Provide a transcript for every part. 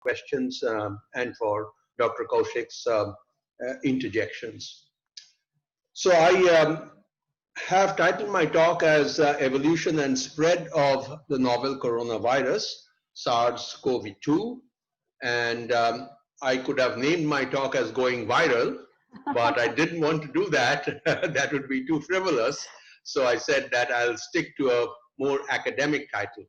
questions and for Dr. Kaushik's interjections. So I have titled my talk as Evolution and Spread of the Novel Coronavirus, SARS-CoV-2. And I could have named my talk as Going Viral, but I didn't want to do that. That would be too frivolous. So I said that I'll stick to a more academic title.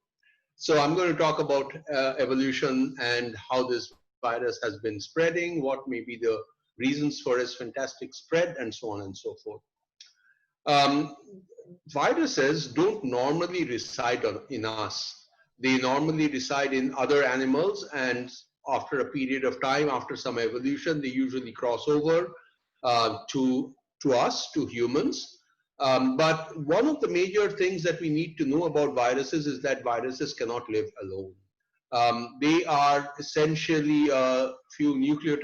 So I'm going to talk about evolution and how this virus has been spreading, what may be the reasons for its fantastic spread, and so on and so forth. Viruses don't normally reside in us. They normally reside in other animals, and after a period of time, after some evolution, they usually cross over to us, to humans. But one of the major things that we need to know about viruses is that viruses cannot live alone. They are essentially a few nucleic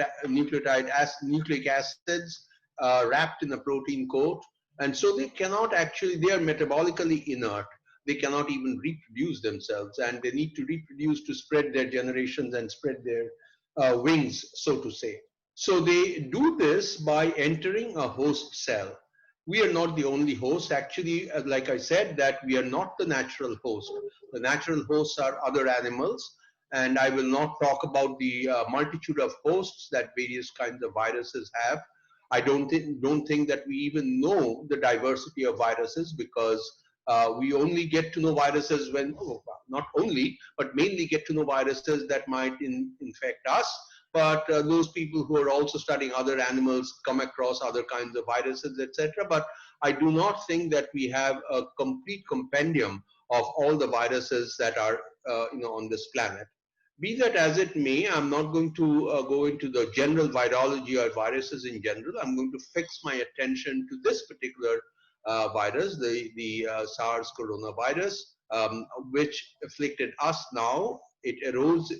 acids wrapped in a protein coat, and so they cannot actually, they are metabolically inert. They cannot even reproduce themselves, and they need to reproduce to spread their generations and spread their wings, so to say. So they do this by entering a host cell. We are not the only host. Actually, like I said, that we are not the natural host. The natural hosts are other animals, and I will not talk about the multitude of hosts that various kinds of viruses have. I don't think that we even know the diversity of viruses, because we only get to know viruses when, not only, but mainly get to know viruses that might infect us. But those people who are also studying other animals come across other kinds of viruses, etc. But I do not think that we have a complete compendium of all the viruses that are on this planet. Be that as it may, I'm not going to go into the general virology or viruses in general. I'm going to fix my attention to this particular virus, the SARS coronavirus, which afflicted us now. It arose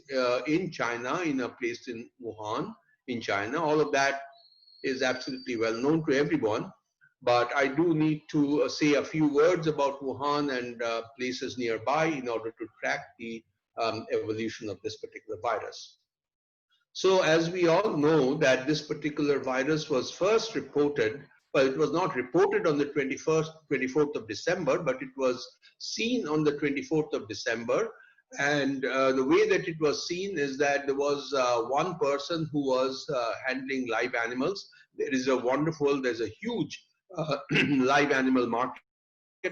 in China, in a place in Wuhan, in China. All of that is absolutely well known to everyone. But I do need to say a few words about Wuhan and places nearby in order to track the evolution of this particular virus. So as we all know that this particular virus was first reported, well, it was not reported on the 24th of December, but it was seen on the 24th of December. And the way that it was seen is that there was one person who was handling live animals. There's a huge live animal market,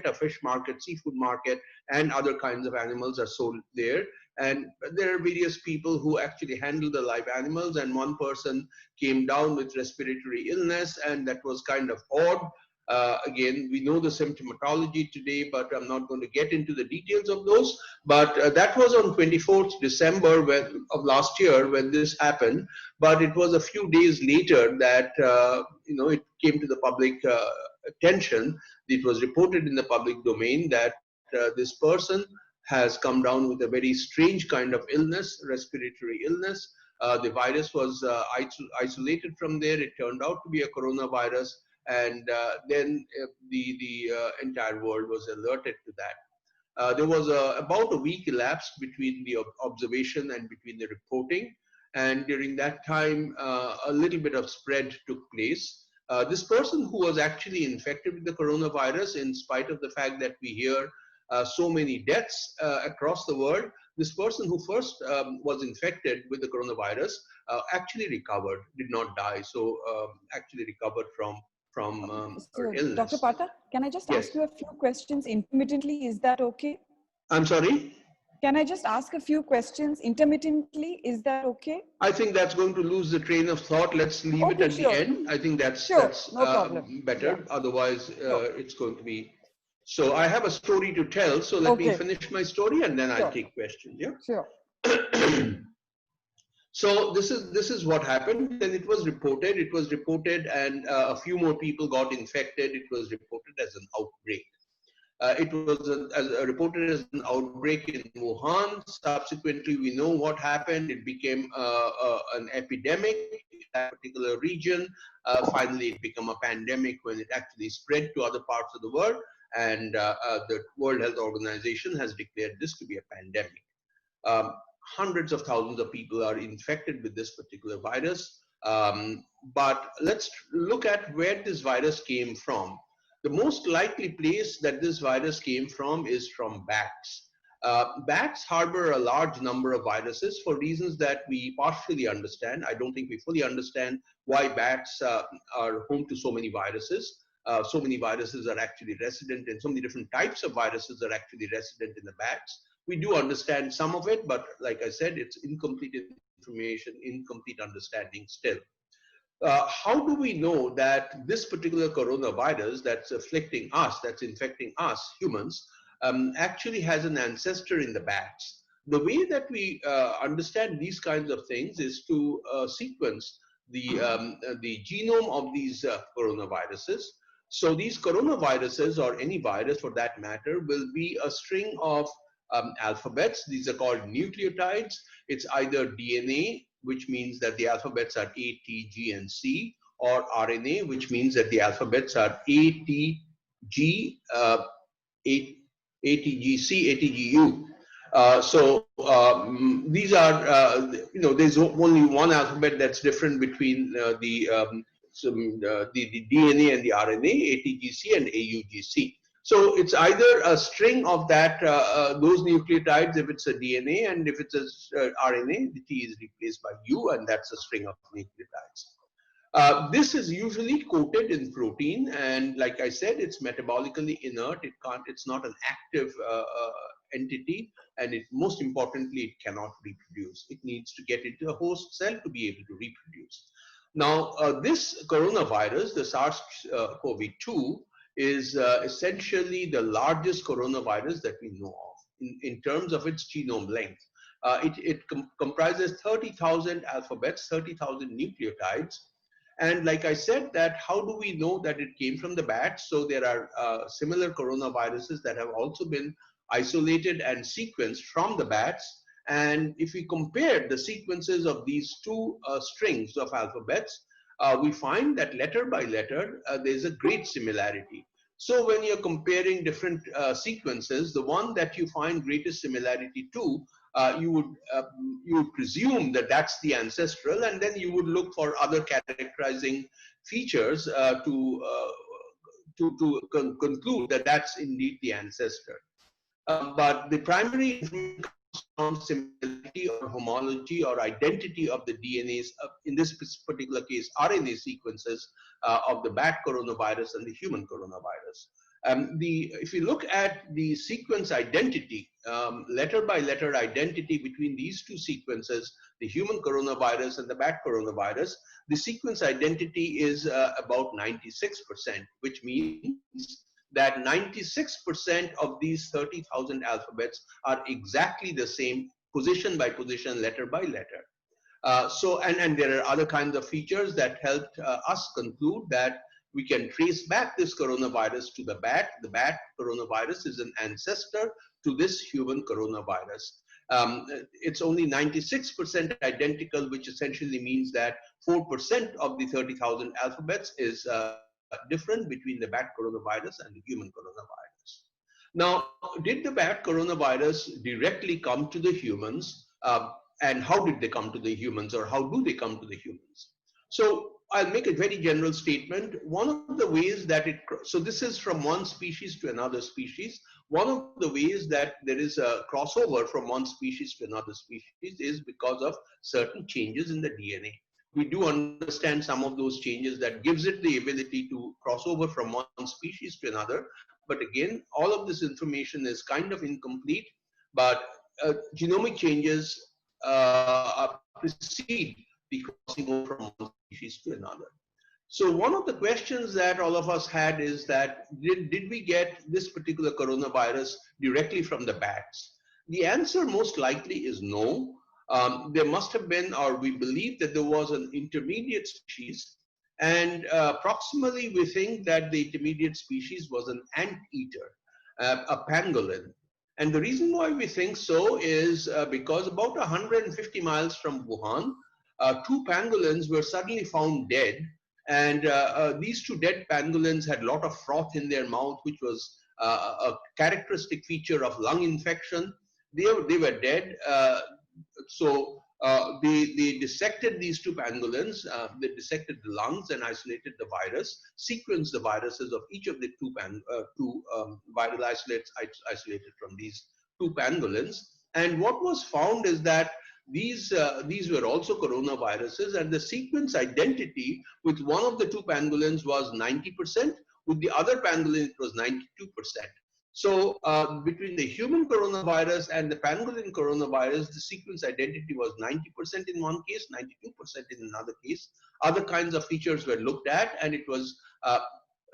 a fish market, seafood market, and other kinds of animals are sold there. And there are various people who actually handle the live animals, and one person came down with respiratory illness, and that was kind of odd. Again, we know the symptomatology today, but I'm not going to get into the details of those. But that was on 24th December of last year when this happened. But it was a few days later that it came to the public attention. It was reported in the public domain that this person has come down with a very strange kind of illness, respiratory illness. The virus was isolated from there. It turned out to be a coronavirus, and then the entire world was alerted to that. There was about a week elapsed between the observation and between the reporting, and during that time, a little bit of spread took place. This person who was actually infected with the coronavirus, in spite of the fact that we hear so many deaths across the world, this person who first was infected with the coronavirus actually recovered, did not die, so actually recovered from her illness. Dr. Partha, can I just ask you a few questions intermittently? Is that okay? I'm sorry? Can I just ask a few questions intermittently? Is that okay? I think that's going to lose the train of thought. Let's leave it at the end. I think that's better. Yeah. Otherwise, it's going to be. So I have a story to tell. So let me finish my story, and then I'll take questions. Yeah. Sure. So this is what happened, and it was reported. It was reported, and a few more people got infected. It was reported as an outbreak. It was reported as an outbreak in Wuhan. Subsequently, we know what happened. It became an epidemic in that particular region. Finally, it became a pandemic when it actually spread to other parts of the world. And the World Health Organization has declared this to be a pandemic. hundreds of thousands of people are infected with this particular virus. But let's look at where this virus came from. The most likely place that this virus came from is from bats. Bats harbor a large number of viruses for reasons that we partially understand. I don't think we fully understand why bats are home to so many viruses. So many viruses are actually resident, and so many different types of viruses are actually resident in the bats. We do understand some of it, but like I said, it's incomplete information, incomplete understanding still. How do we know that this particular coronavirus that's afflicting us, that's infecting us, humans, actually has an ancestor in the bats? The way that we understand these kinds of things is to sequence the genome of these coronaviruses. So these coronaviruses, or any virus for that matter, will be a string of alphabets. These are called nucleotides. It's either DNA, which means that the alphabets are A, T, G, and C, or RNA, which means that the alphabets are A, T, G, ATGC, ATGU. These are, there's only one alphabet that's different between the DNA and the RNA, ATGC and AUGC. So it's either a string of that those nucleotides if it's a DNA, and if it's a RNA, the T is replaced by U, and that's a string of nucleotides. This is usually coated in protein, and like I said, it's metabolically inert. It's not an active entity, and most importantly, it cannot reproduce. It needs to get into a host cell to be able to reproduce. Now, this coronavirus, the SARS-CoV-2, is essentially the largest coronavirus that we know of in terms of its genome length. It comprises 30,000 alphabets, 30,000 nucleotides. And like I said, that how do we know that it came from the bats? So there are similar coronaviruses that have also been isolated and sequenced from the bats. And if we compare the sequences of these two strings of alphabets, we find that letter by letter, there's a great similarity. So when you're comparing different sequences, the one that you find greatest similarity to, you would presume that that's the ancestral, and then you would look for other characterizing features to conclude that that's indeed the ancestor. But the primary information comes from similarity or homology or identity of the DNAs, in this particular case, RNA sequences of the bat coronavirus and the human coronavirus. If you look at the sequence identity, letter by letter identity between these two sequences, the human coronavirus and the bat coronavirus, the sequence identity is about 96%, which means that 96% of these 30,000 alphabets are exactly the same, position by position, letter by letter. And there are other kinds of features that helped us conclude that we can trace back this coronavirus to the bat. The bat coronavirus is an ancestor to this human coronavirus. It's only 96% identical, which essentially means that 4% of the 30,000 alphabets is different between the bat coronavirus and the human coronavirus. Now, did the bat coronavirus directly come to the humans? And how did they come to the humans, or how do they come to the humans? So I'll make a very general statement. One of the ways that so this is from one species to another species. One of the ways that there is a crossover from one species to another species is because of certain changes in the DNA. We do understand some of those changes that gives it the ability to cross over from one species to another. But again, all of this information is kind of incomplete, but genomic changes precede the crossing over from one species to another. So one of the questions that all of us had is that, did we get this particular coronavirus directly from the bats? The answer most likely is no. There must have been, or we believe that there was an intermediate species, and approximately we think that the intermediate species was an anteater, a pangolin. And the reason why we think so is because about 150 miles from Wuhan, two pangolins were suddenly found dead. And these two dead pangolins had a lot of froth in their mouth, which was a characteristic feature of lung infection. They were dead. They dissected these two pangolins, they dissected the lungs and isolated the virus, sequenced the viruses of each of the two viral isolates isolated from these two pangolins. And what was found is that these were also coronaviruses, and the sequence identity with one of the two pangolins was 90%, with the other pangolin it was 92%. So between the human coronavirus and the pangolin coronavirus, the sequence identity was 90% in one case, 92% in another case. Other kinds of features were looked at, and it was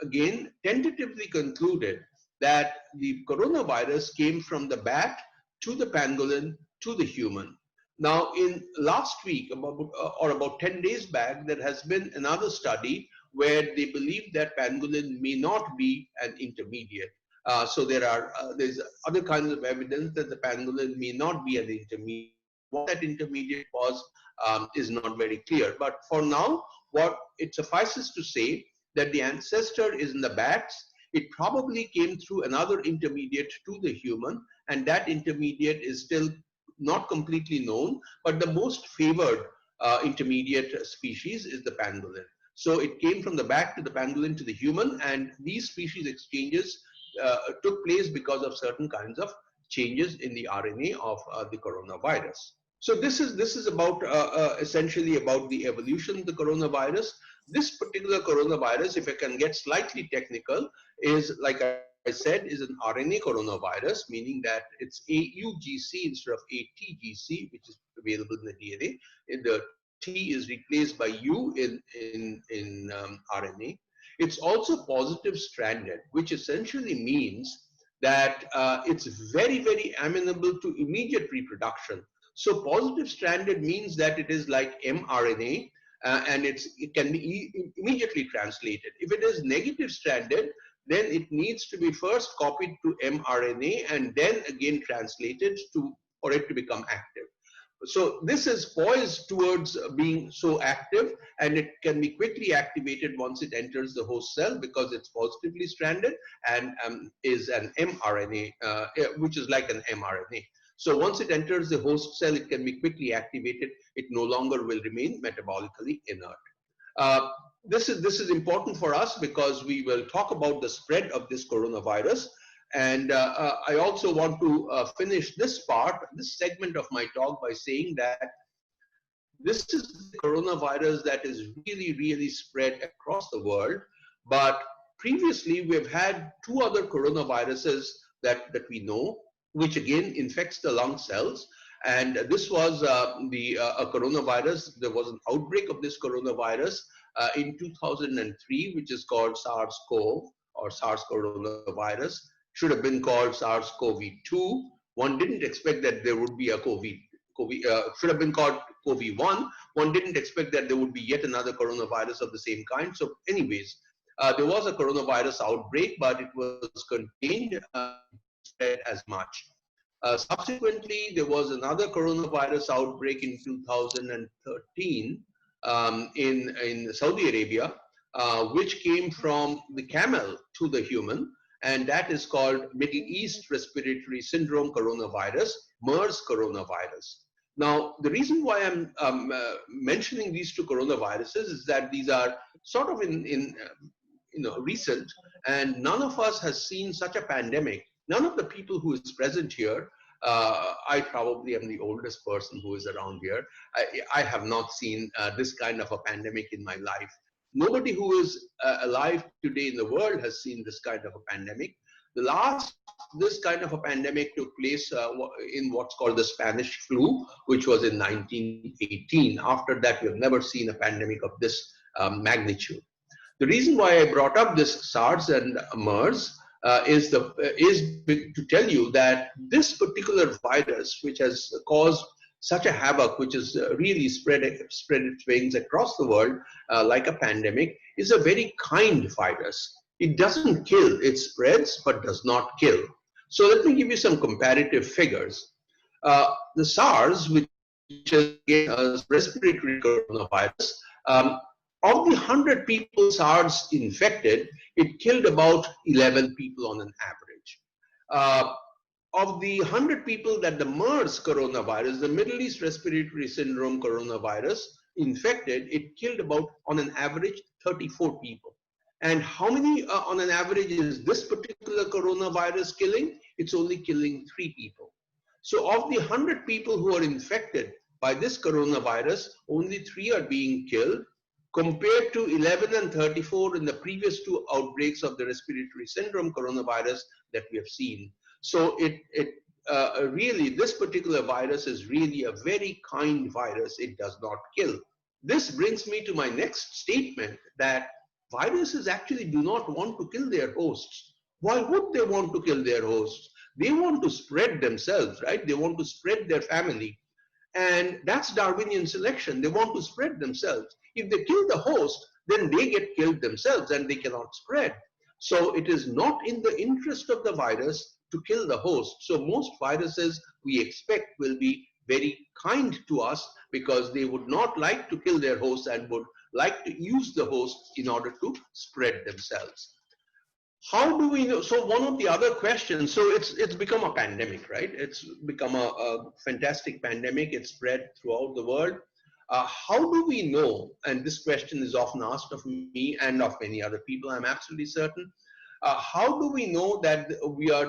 again tentatively concluded that the coronavirus came from the bat to the pangolin to the human. Now, in last week, about 10 days back, there has been another study where they believe that pangolin may not be an intermediate. So there's other kinds of evidence that the pangolin may not be an intermediate. What that intermediate was is not very clear. But for now, what it suffices to say that the ancestor is in the bats. It probably came through another intermediate to the human, and that intermediate is still not completely known, but the most favored intermediate species is the pangolin. So it came from the bat to the pangolin to the human, and these species exchanges took place because of certain kinds of changes in the RNA of the coronavirus. So this is about essentially about the evolution of the coronavirus. This particular coronavirus, if I can get slightly technical, is, like I said, is an RNA coronavirus, meaning that it's AUGC instead of ATGC, which is available in the DNA. The T is replaced by U in RNA. It's also positive stranded, which essentially means that it's very, very amenable to immediate reproduction. So positive stranded means that it is like mRNA, and it can be immediately translated. If it is negative stranded, then it needs to be first copied to mRNA and then again translated for it to become active. So this is poised towards being so active, and it can be quickly activated once it enters the host cell because it's positively stranded and is an mRNA, which is like an mRNA. So once it enters the host cell, it can be quickly activated. It no longer will remain metabolically inert. This is important for us because we will talk about the spread of this coronavirus. And I also want to finish this segment of my talk by saying that this is the coronavirus that is really, really spread across the world. But previously, we've had two other coronaviruses that we know, which again infects the lung cells. And this was a coronavirus. There was an outbreak of this coronavirus in 2003, which is called SARS-CoV or SARS coronavirus. Should have been called SARS-CoV-2. One didn't expect that there would be a should have been called COVID-1. One didn't expect that there would be yet another coronavirus of the same kind. So anyways, there was a coronavirus outbreak, but it was contained, spread as much. Subsequently, there was another coronavirus outbreak in 2013 in Saudi Arabia, which came from the camel to the human, and that is called Middle East Respiratory Syndrome coronavirus, MERS coronavirus. Now, the reason why I'm mentioning these two coronaviruses is that these are sort of recent, and none of us has seen such a pandemic. None of the people who is present here, I probably am the oldest person who is around here. I have not seen this kind of a pandemic in my life. Nobody who is alive today in the world has seen this kind of a pandemic. The last this kind of a pandemic took place in what's called the Spanish flu, which was in 1918. After that, we have never seen a pandemic of this magnitude. The reason why I brought up this SARS and MERS is to tell you that this particular virus, which has caused such a havoc, which is really spread its wings across the world like a pandemic, is a very kind virus. It doesn't kill, it spreads but does not kill. So let me give you some comparative figures. The SARS, which is a respiratory coronavirus, of the 100 people SARS infected, it killed about 11 people on an average. of the 100 people that the MERS coronavirus, the Middle East Respiratory Syndrome coronavirus infected, it killed about, on an average, 34 people. And how many on an average is this particular coronavirus killing? It's only killing 3 people. So of the 100 people who are infected by this coronavirus, only 3 are being killed, compared to 11 and 34 in the previous 2 outbreaks of the respiratory syndrome coronavirus that we have seen. So really, this particular virus is really a very kind virus. It does not kill. This brings me to my next statement, that viruses actually do not want to kill their hosts. Why would they want to kill their hosts? They want to spread themselves, right? They want to spread their family. And that's Darwinian selection. They want to spread themselves. If they kill the host, then they get killed themselves and they cannot spread. So it is not in the interest of the virus to kill the host. So most viruses we expect will be very kind to us, because they would not like to kill their hosts and would like to use the hosts in order to spread themselves. How do we know? So one of the other questions, so it's become a pandemic, right? It's become a fantastic pandemic. It's spread throughout the world. How do we know? And this question is often asked of me and of many other people, I'm absolutely certain. How do we know that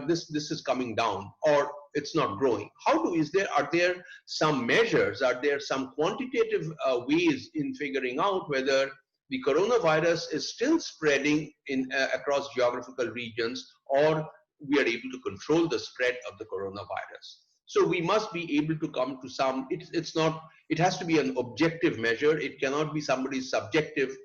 this is coming down, or it's not growing? Are there some measures? Are there some quantitative ways in figuring out whether the coronavirus is still spreading across geographical regions, or we are able to control the spread of the coronavirus? So we must be able to come to some, it has to be an objective measure. It cannot be somebody's subjective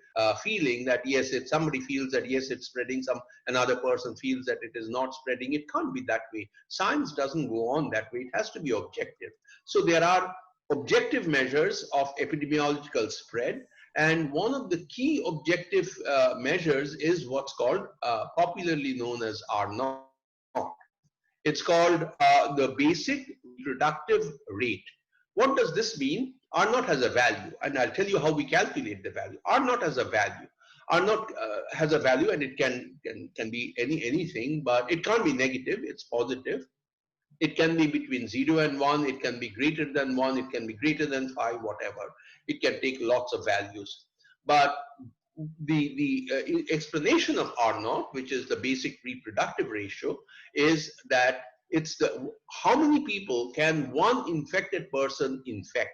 feeling that yes, somebody feels that yes, it's spreading, another person feels that it is not spreading. It can't be that way. Science doesn't go on that way. It has to be objective. So there are objective measures of epidemiological spread. And one of the key objective measures is what's called, popularly known as R Naught. It's called the basic reproductive rate. What does this mean? R Naught has a value, and I'll tell you how we calculate the value. R Naught has a value. R Naught has a value, and it can be anything, but it can't be negative. It's positive. It can be between 0 and 1. It can be greater than 1. It can be greater than 5, whatever. It can take lots of values. But the explanation of R naught, which is the basic reproductive ratio, is that it's how many people can one infected person infect.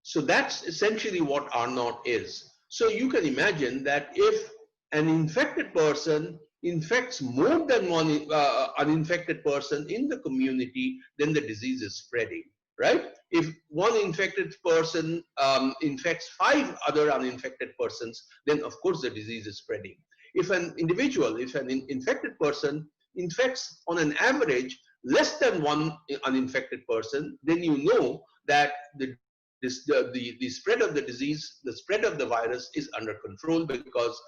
So that's essentially what R naught is. So you can imagine that if an infected person infects more than one uninfected person in the community, then the disease is spreading, right? If one infected person infects 5 other uninfected persons, then of course the disease is spreading. If an infected person infects on an average less than one uninfected person, then you know that the spread of the disease, the spread of the virus is under control, because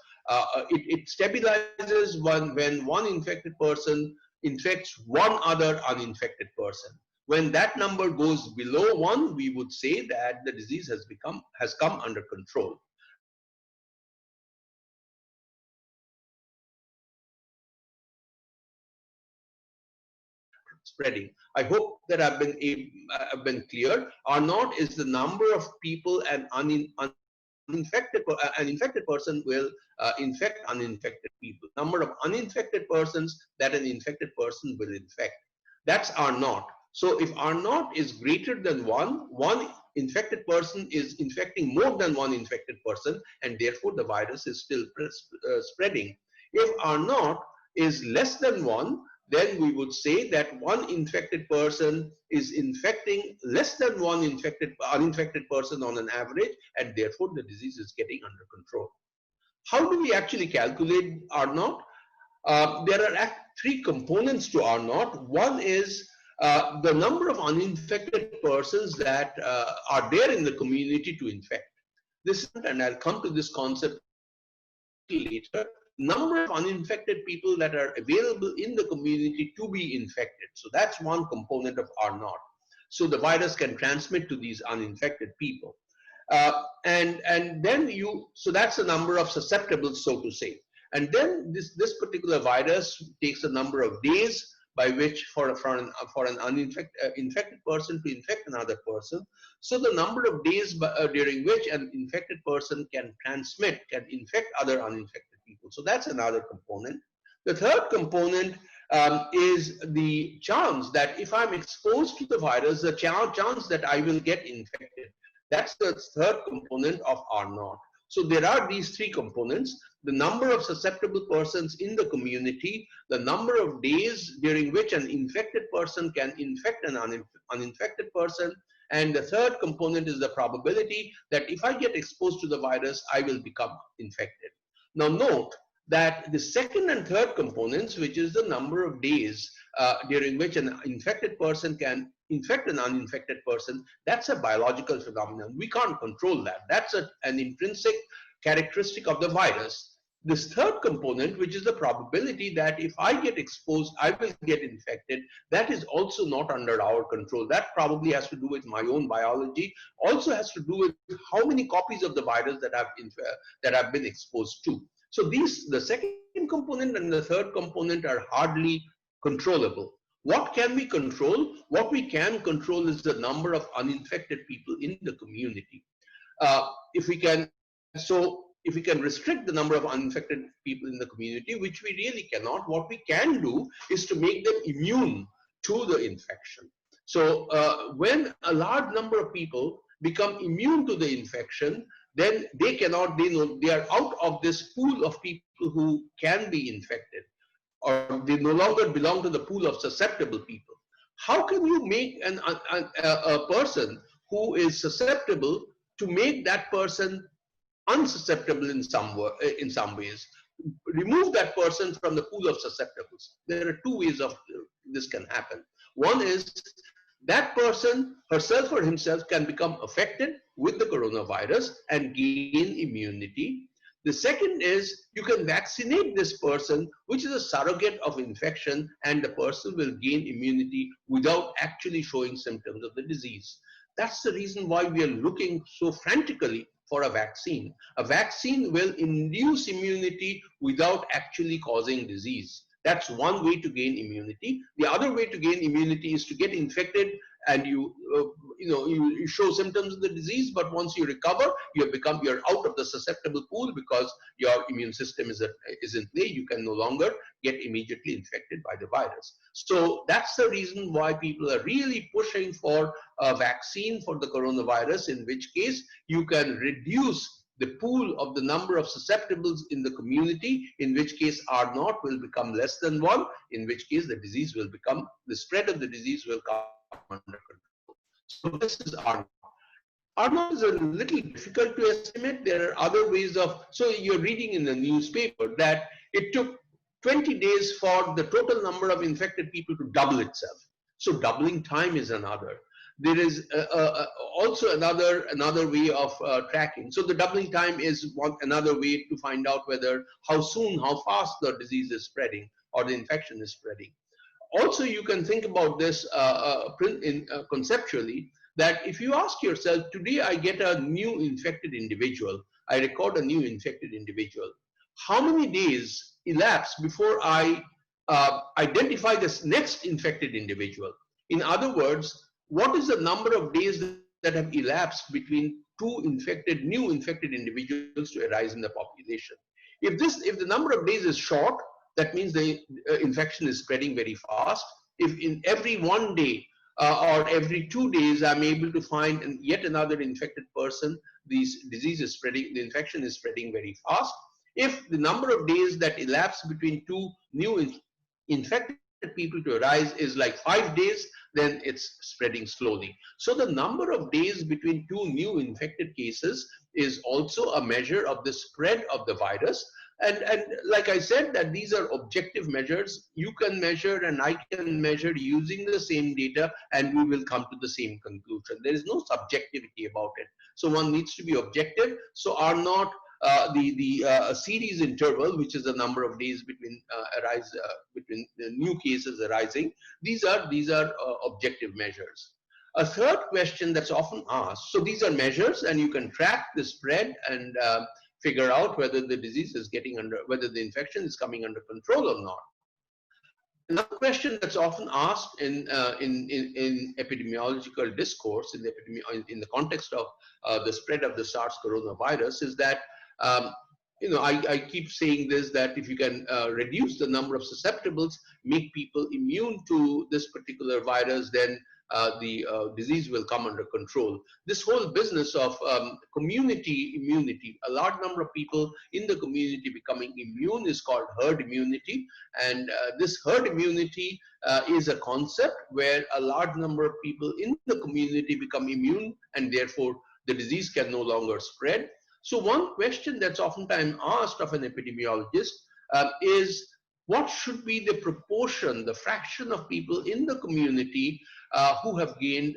it stabilizes when one infected person infects one other uninfected person. When that number goes below 1, we would say that the disease has come under control. Spreading. I hope that I've been clear. R naught is the number of people an infected person will infect uninfected people. Number of uninfected persons that an infected person will infect. That's R naught. So if R naught is greater than 1, one infected person is infecting more than one infected person, and therefore the virus is still spreading. If R naught is less than 1, then we would say that one infected person is infecting less than one uninfected person on an average, and therefore the disease is getting under control. How do we actually calculate R naught? There are 3 components to R naught. One is the number of uninfected persons that are there in the community to infect. And I'll come to this concept later. Number of uninfected people that are available in the community to be infected. So that's one component of R naught. So the virus can transmit to these uninfected people. And then so that's the number of susceptibles, so to say. And then this particular virus takes a number of days by which for an infected person to infect another person. So the number of days during which an infected person can infect other uninfected people. So that's another component. The third component is the chance that if I'm exposed to the virus, the chance that I will get infected. That's the third component of R naught. So there are these three components: the number of susceptible persons in the community, the number of days during which an infected person can infect an uninfected person, and the third component is the probability that if I get exposed to the virus, I will become infected. Now note that the second and third components, which is the number of days during which an infected person can infect an uninfected person, that's a biological phenomenon. We can't control that. That's an intrinsic characteristic of the virus. This third component, which is the probability that if I get exposed, I will get infected, that is also not under our control. That probably has to do with my own biology, also has to do with how many copies of the virus that I've been exposed to. So the second component and the third component are hardly controllable. What can we control? What we can control is the number of uninfected people in the community. If we can restrict the number of uninfected people in the community, which we really cannot, what we can do is to make them immune to the infection. So when a large number of people become immune to the infection, then they are out of this pool of people who can be infected, or they no longer belong to the pool of susceptible people. How can you make a person who is susceptible to make that person unsusceptible in some ways? Remove that person from the pool of susceptibles. There are two ways of this can happen. One is that person, herself or himself, can become affected with the coronavirus and gain immunity. The second is you can vaccinate this person, which is a surrogate of infection, and the person will gain immunity without actually showing symptoms of the disease. That's the reason why we are looking so frantically for a vaccine. A vaccine will induce immunity without actually causing disease. That's one way to gain immunity. The other way to gain immunity is to get infected and you show symptoms of the disease, but once you recover, you're out of the susceptible pool because your immune system is in play. You can no longer get immediately infected by the virus. So that's the reason why people are really pushing for a vaccine for the coronavirus, in which case you can reduce the pool of the number of susceptibles in the community, in which case R naught will become less than 1, in which case the spread of the disease will come under control. So this is R naught. R naught is a little difficult to estimate. There are other ways so you're reading in the newspaper that it took 20 days for the total number of infected people to double itself. So doubling time is another. There is also another way of tracking. So the doubling time is another way to find out how fast the disease is spreading or the infection is spreading. Also, you can think about this conceptually, that if you ask yourself, today I get a new infected individual, I record a new infected individual, how many days elapse before I identify this next infected individual? In other words, what is the number of days that have elapsed between two new infected individuals to arise in the population? If the number of days is short, that means the infection is spreading very fast. If in every 1 day or every 2 days I'm able to find yet another infected person, the infection is spreading very fast. If the number of days that elapse between two new infected people to arise is like 5 days, then it's spreading slowly. So the number of days between two new infected cases is also a measure of the spread of the virus. And like I said, that these are objective measures. You can measure and I can measure using the same data, and we will come to the same conclusion. There is no subjectivity about it. So one needs to be objective. So R naught, the series interval, which is the number of days between the new cases arising, these are objective measures. A third question that's often asked, so these are measures, and you can track the spread and figure out whether the disease is whether the infection is coming under control or not. Another question that's often asked in epidemiological discourse in the context of the spread of the SARS coronavirus is that um, I keep saying this, that if you can reduce the number of susceptibles, make people immune to this particular virus, then the disease will come under control. This whole business of community immunity, a large number of people in the community becoming immune, is called herd immunity. And this herd immunity is a concept where a large number of people in the community become immune, and therefore the disease can no longer spread. So one question that's oftentimes asked of an epidemiologist is, what should be the proportion, the fraction of people in the community who have gained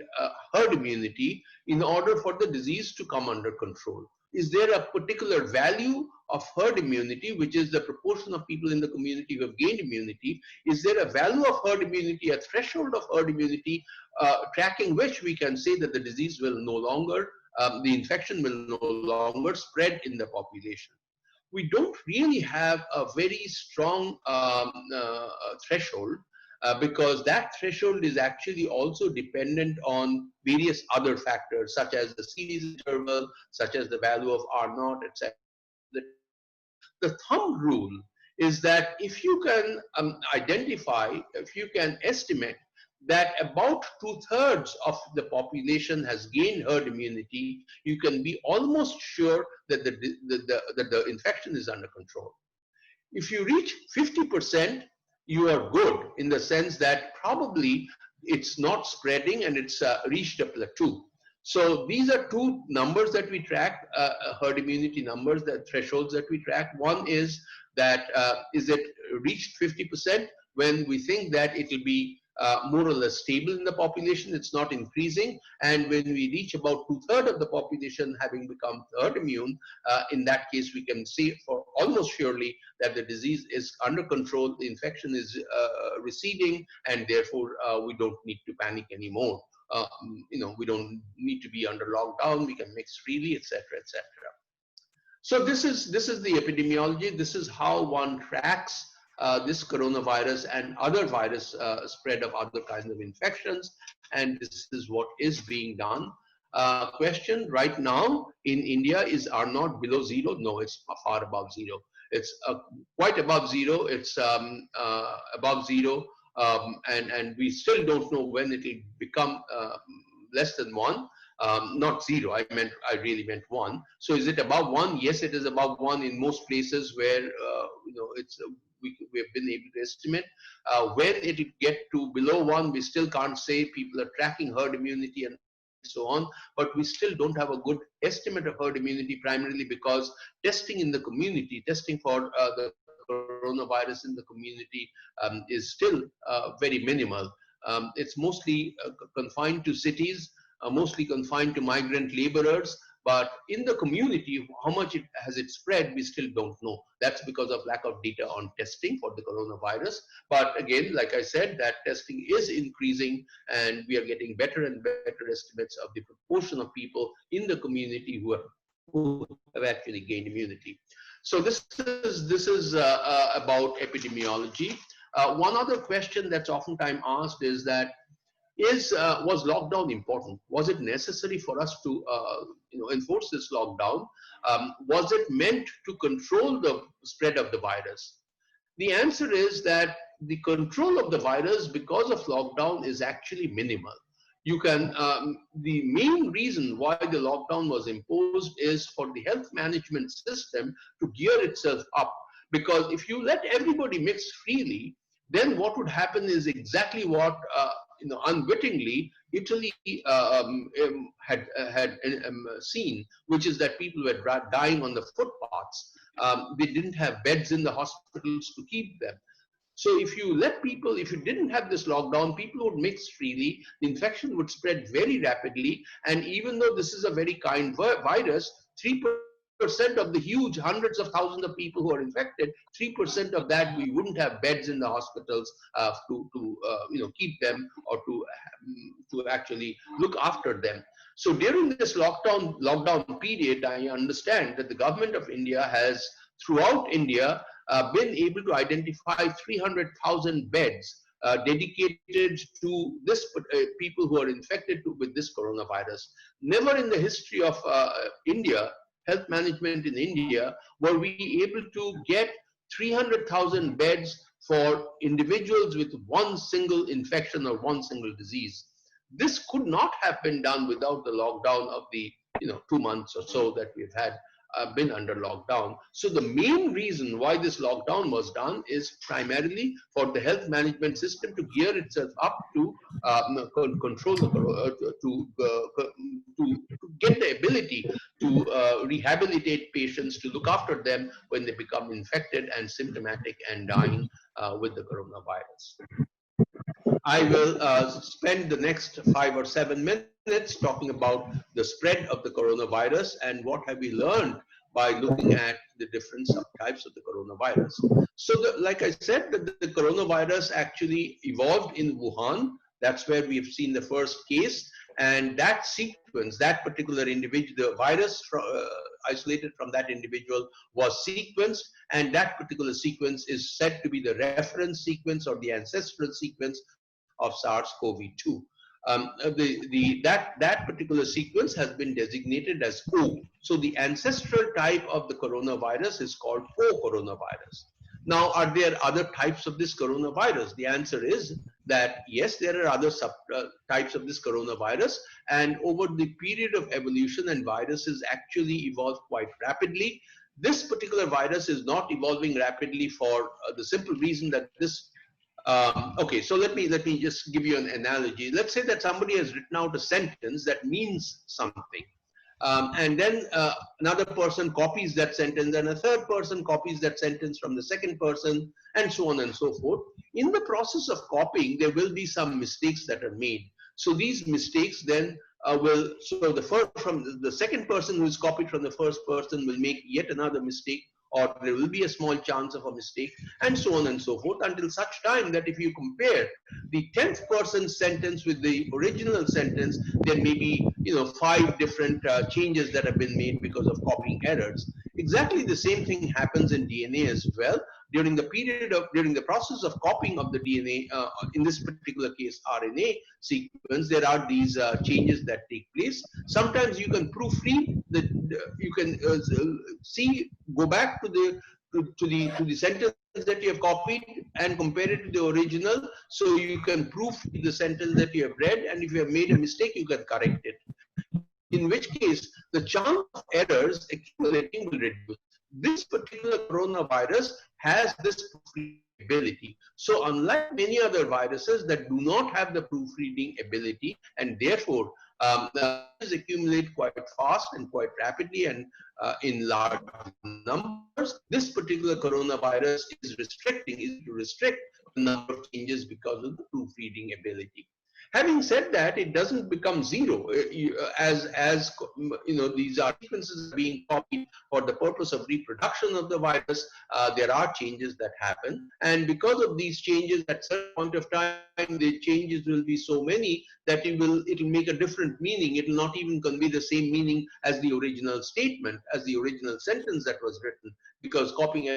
herd immunity in order for the disease to come under control? Is there a particular value of herd immunity, which is the proportion of people in the community who have gained immunity? Is there a value of herd immunity, a threshold of herd immunity, tracking which we can say that the disease will no longer, the infection will no longer spread in the population? We don't really have a very strong threshold, because that threshold is actually also dependent on various other factors, such as the series interval, such as the value of R Naught, etc. The thumb rule is that if you can identify, if you can estimate that about 2/3 of the population has gained herd immunity, you can be almost sure that the infection is under control. If you reach 50%, you are good, in the sense that probably it's not spreading and it's reached a plateau. So these are two numbers that we track, herd immunity numbers, the thresholds that we track. One is that is it reached 50%, when we think that it will be more or less stable in the population, it's not increasing. And when we reach about 2/3 of the population having become herd immune, in that case we can say for almost surely that the disease is under control, the infection is receding, and therefore we don't need to panic anymore. We don't need to be under lockdown, we can mix freely, etc., etc. So this is the epidemiology. This is how one tracks this coronavirus and other virus spread of other kinds of infections, and this is what is being done. Question right now in India, is R naught below zero? No, it's far above zero. It's quite above zero. It's above zero, and we still don't know when it will become less than one. Not zero, I really meant one. So is it above one? Yes, it is above one in most places where it's we have been able to estimate. When it will get to below one, we still can't say. People are tracking herd immunity and so on, but we still don't have a good estimate of herd immunity, primarily because testing in the community, testing for the coronavirus in the community is still very minimal. It's mostly confined to cities, mostly confined to migrant laborers, but in the community, how much has it spread, we still don't know. That's because of lack of data on testing for the coronavirus. But again, like I said, that testing is increasing, and we are getting better and better estimates of the proportion of people in the community who have actually gained immunity. So this is about epidemiology. One other question that's oftentimes asked is that, was lockdown important? Was it necessary for us to enforce this lockdown? Was it meant to control the spread of the virus? The answer is that the control of the virus because of lockdown is actually minimal. You can, the main reason why the lockdown was imposed is for the health management system to gear itself up. Because if you let everybody mix freely, then what would happen is exactly what unwittingly Italy had seen, which is that people were dying on the footpaths. They didn't have beds in the hospitals to keep them. So if you let people, if you didn't have this lockdown, people would mix freely, the infection would spread very rapidly, and even though this is a very kind virus, 3% of the huge hundreds of thousands of people who are infected, 3% of that we wouldn't have beds in the hospitals to keep them, or to actually look after them. So during this lockdown period, I understand that the government of India has, throughout India, been able to identify 300,000 beds dedicated to this people who are infected with this coronavirus. Never in the history of India, health management in India, were we able to get 300,000 beds for individuals with one single infection or one single disease. This could not have been done without the lockdown of the 2 months or so that we've had been under lockdown. So the main reason why this lockdown was done is primarily for the health management system to gear itself up to control the to get the ability to rehabilitate patients, to look after them when they become infected and symptomatic and dying with the coronavirus. I will spend the next 5 or 7 minutes talking about the spread of the coronavirus and what have we learned by looking at the different subtypes of the coronavirus. So, like I said, the coronavirus actually evolved in Wuhan. That's where we've seen the first case. And that sequence, that particular individual, the virus isolated from that individual was sequenced, and that particular sequence is said to be the reference sequence or the ancestral sequence of SARS-CoV-2. That particular sequence has been designated as O. So the ancestral type of the coronavirus is called O coronavirus. Now, are there other types of this coronavirus? The answer is that yes, there are other types of this coronavirus, and over the period of evolution, and viruses actually evolve quite rapidly. This particular virus is not evolving rapidly for the simple reason that this okay, so let me just give you an analogy. Let's say that somebody has written out a sentence that means something. And then another person copies that sentence, and a third person copies that sentence from the second person, and so on and so forth. In the process of copying, there will be some mistakes that are made. So these mistakes then so the second person who is copied from the first person will make yet another mistake, or there will be a small chance of a mistake, and so on and so forth, until such time that if you compare the 10th person's sentence with the original sentence, there may be 5 different changes that have been made because of copying errors. Exactly the same thing happens in DNA as well. During the process of copying of the DNA, in this particular case RNA sequence, there are these changes that take place. Sometimes you can proofread that you can go back to the sentence that you have copied and compare it to the original, so you can proofread the sentence that you have read, and if you have made a mistake, you can correct it. In which case, the chance of errors accumulating will reduce. This particular coronavirus has this proofreading ability. So unlike many other viruses that do not have the proofreading ability, and therefore accumulate quite fast and quite rapidly and in large numbers, this particular coronavirus is to restrict the number of changes because of the proofreading ability. Having said that, it doesn't become zero. As these are sequences being copied for the purpose of reproduction of the virus. There are changes that happen, and because of these changes, at some point of time, the changes will be so many that it will make a different meaning. It will not even convey the same meaning as the original statement, as the original sentence that was written, because copying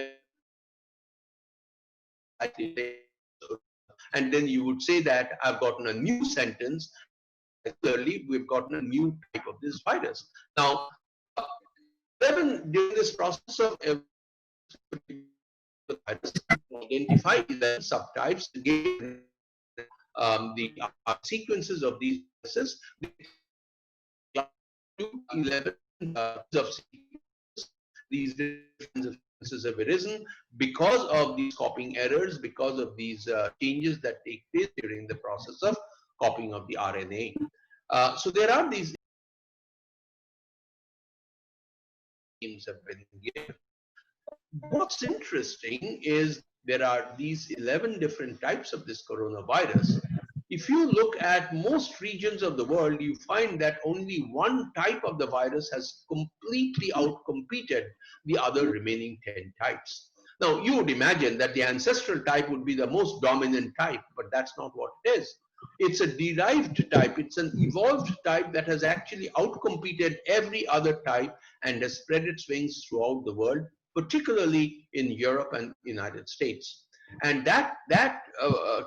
and then you would say that I've gotten a new sentence. Clearly, we've gotten a new type of this virus. Now, during this process of identify the subtypes, again, the sequences of these viruses, 11 of these different sequences have arisen because of these copying errors, because of these changes that take place during the process of copying of the RNA. So there are these names have been given. What's interesting is there are these 11 different types of this coronavirus. If you look at most regions of the world, you find that only one type of the virus has completely outcompeted the other remaining 10 types. Now, you would imagine that the ancestral type would be the most dominant type, but that's not what it is. It's a derived type. It's an evolved type that has actually outcompeted every other type and has spread its wings throughout the world, particularly in Europe and United States. And that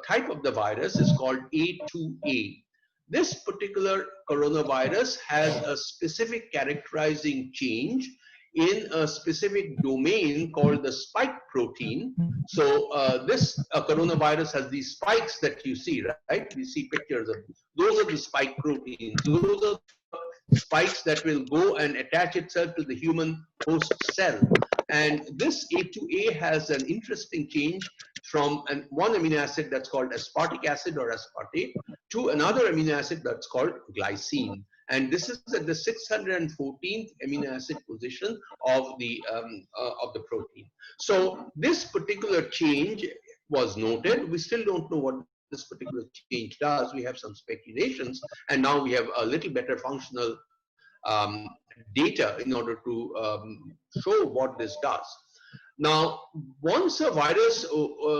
type of the virus is called A2A. This particular coronavirus has a specific characterizing change in a specific domain called the spike protein. So this coronavirus has these spikes that you see, right? We see pictures of those are the spike proteins. Those are spikes that will go and attach itself to the human host cell. And this A2A has an interesting change from one amino acid that's called aspartic acid or aspartate to another amino acid that's called glycine. And this is at the 614th amino acid position of the protein. So this particular change was noted. We still don't know what this particular change does. We have some speculations, and now we have a little better functional data in order to show what this does. Now, once a virus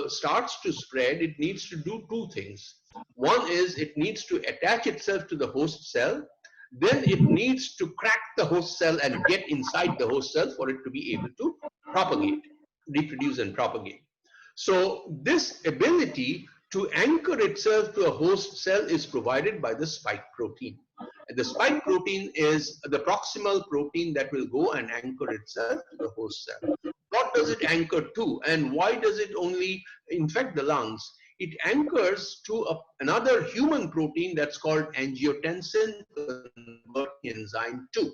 starts to spread, it needs to do two things. One is it needs to attach itself to the host cell. Then it needs to crack the host cell and get inside the host cell for it to be able to propagate, reproduce and propagate. So this ability to anchor itself to a host cell is provided by the spike protein. The spike protein is the proximal protein that will go and anchor itself to the host cell. What does it anchor to, and why does it only infect the lungs? It anchors to another human protein that's called angiotensin converting enzyme 2.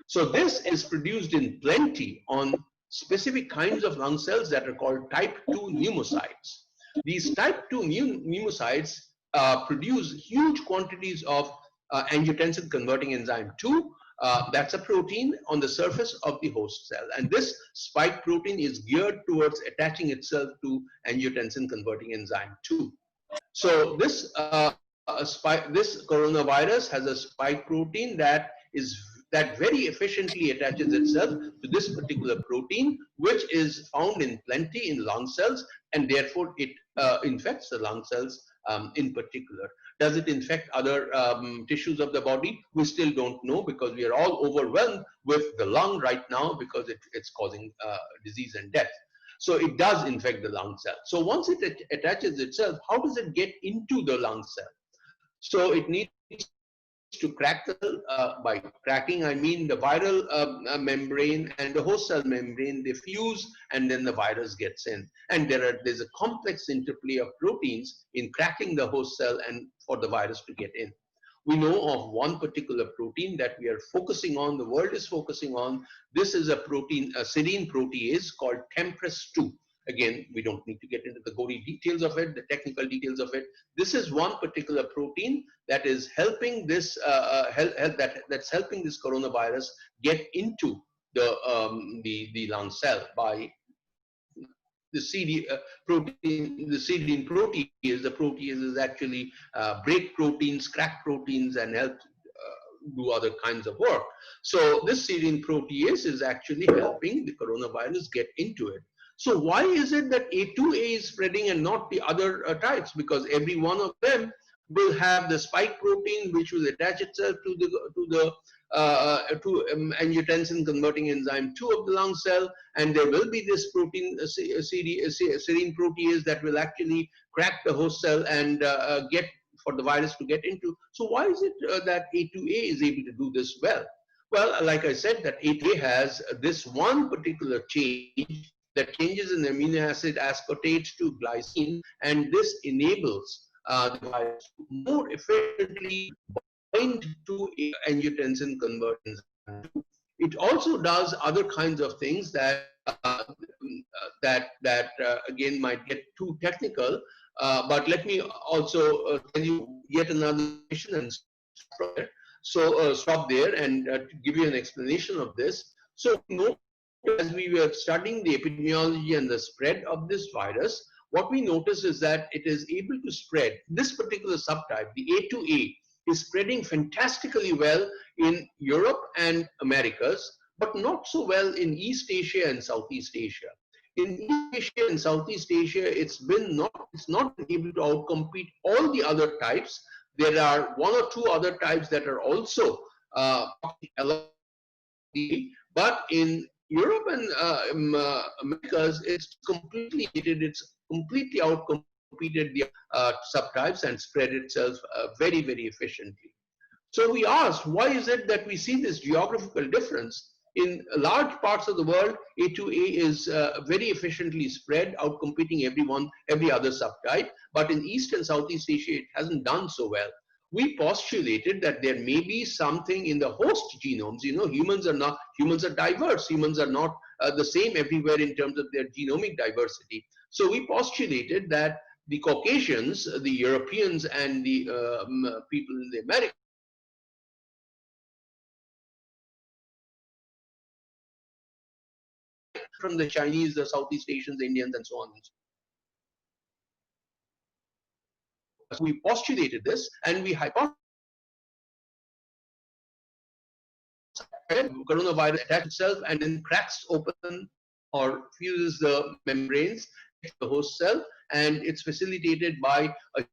So this is produced in plenty on specific kinds of lung cells that are called type 2 pneumocytes. These type 2 pneumocytes produce huge quantities of angiotensin converting enzyme 2. That's a protein on the surface of the host cell. And this spike protein is geared towards attaching itself to angiotensin converting enzyme 2. So this coronavirus has a spike protein that very efficiently attaches itself to this particular protein, which is found in plenty in lung cells, and therefore it infects the lung cells in particular. Does it infect other tissues of the body? We still don't know, because we are all overwhelmed with the lung right now because it's causing disease and death. So it does infect the lung cell. So once it attaches itself, how does it get into the lung cell? So it needs to crack the cell. By cracking, I mean the viral membrane and the host cell membrane, they fuse, and then the virus gets in. And there's a complex interplay of proteins in cracking the host cell and for the virus to get in. We know of one particular protein that we are focusing on, the world is focusing on. This is a protein, a serine protease called TMPRSS2. Again, we don't need to get into the gory details of it, the technical details of it. This is one particular protein that is helping this, that's helping this coronavirus get into the lung cell by the protein, the serine protease. The protease is actually break proteins, crack proteins, and help do other kinds of work. So this serine protease is actually helping the coronavirus get into it. So why is it that A2A is spreading and not the other types? Because every one of them will have the spike protein, which will attach itself to angiotensin converting enzyme 2 of the lung cell, and there will be this protein, serine protease, that will actually crack the host cell and get for the virus to get into. So why is it that A2A is able to do this well? Well, like I said, that A2A has this one particular change that changes an amino acid aspartate to glycine, and this enables the virus to more efficiently bind to angiotensin converting enzyme 2. It also does other kinds of things that again might get too technical, but let me also tell you yet another mission and stop there. So stop there and give you an explanation of this. So as we were studying the epidemiology and the spread of this virus, what we notice is that it is able to spread. This particular subtype, the A2A, is spreading fantastically well in Europe and Americas, but not so well in East Asia and Southeast Asia. In East Asia and Southeast Asia, it's not been able to outcompete all the other types. There are one or two other types that are also but in Europe and Americas, it's completely it's completely outcompeted the subtypes and spread itself very, very efficiently. So we asked, why is it that we see this geographical difference? In large parts of the world, A2A is very efficiently spread, outcompeting every other subtype. But in East and Southeast Asia, it hasn't done so well. We postulated that there may be something in the host genomes. You know, humans are diverse. Humans are not the same everywhere in terms of their genomic diversity. So we postulated that the Caucasians, the Europeans, and the people in the Americas from the Chinese, the Southeast Asians, the Indians, and so on. So we postulated this, and we hypothesized coronavirus attacks itself and then cracks open or fuses the membranes of the host cell, and it's facilitated by a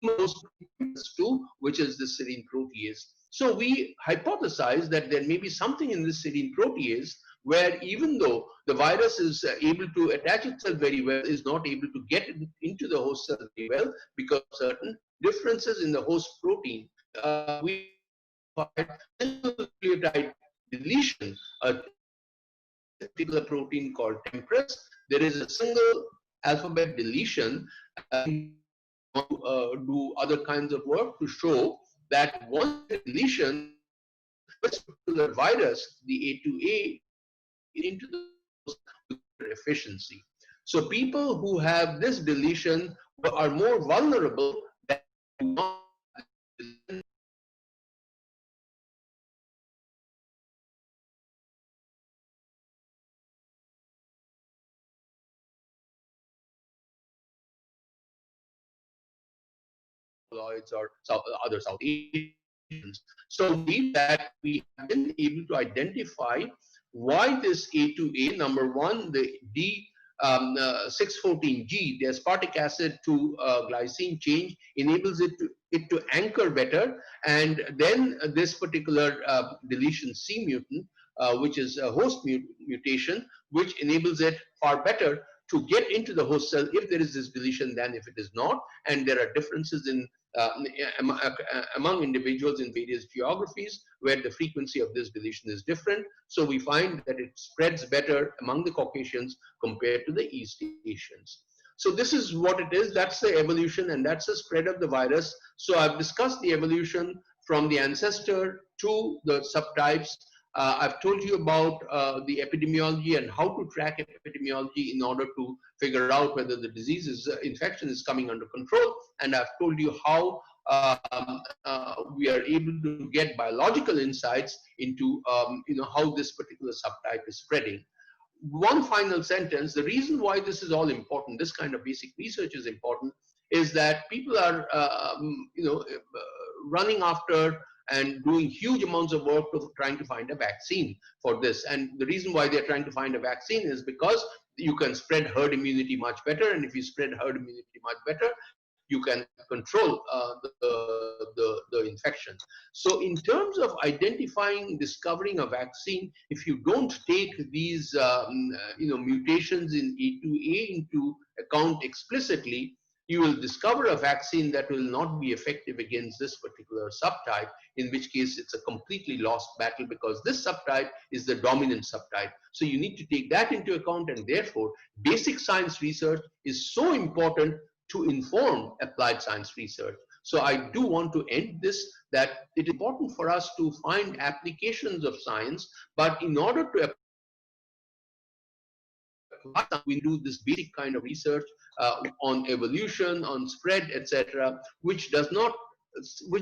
host two, which is the serine protease. So we hypothesized that there may be something in this serine protease where, even though the virus is able to attach itself very well, is not able to get into the host cell very well because of certain differences in the host protein. We nucleotide deletion, a particular protein called tempress. There is a single alphabet deletion. Do other kinds of work to show that one deletion, this particular virus, the A2A, into the efficiency. So people who have this deletion are more vulnerable than or other South Asians. So we that we have been able to identify why this A2A, number one, the D614G, the aspartic acid to glycine change, enables it to anchor better, and then this particular deletion C mutant, which is a host mutation, which enables it far better to get into the host cell if there is this deletion than if it is not. And there are differences in among individuals in various geographies where the frequency of this deletion is different. So we find that it spreads better among the Caucasians compared to the East Asians. So this is what it is. That's the evolution, and that's the spread of the virus. So I've discussed the evolution from the ancestor to the subtypes. I've told you about the epidemiology and how to track epidemiology in order to figure out whether the disease infection is coming under control. And I've told you how we are able to get biological insights into how this particular subtype is spreading. One final sentence: the reason why this is all important, this kind of basic research is important, is that people are running after and doing huge amounts of work to trying to find a vaccine for this. And the reason why they're trying to find a vaccine is because you can spread herd immunity much better, and if you spread herd immunity much better, you can control the infection. So in terms of identifying, discovering a vaccine, if you don't take these mutations in E2A into account explicitly, you will discover a vaccine that will not be effective against this particular subtype, in which case it's a completely lost battle, because this subtype is the dominant subtype. So you need to take that into account, and therefore basic science research is so important to inform applied science research. So I do want to end this, that it is important for us to find applications of science, but in order to we do this basic kind of research on evolution, on spread, etc., which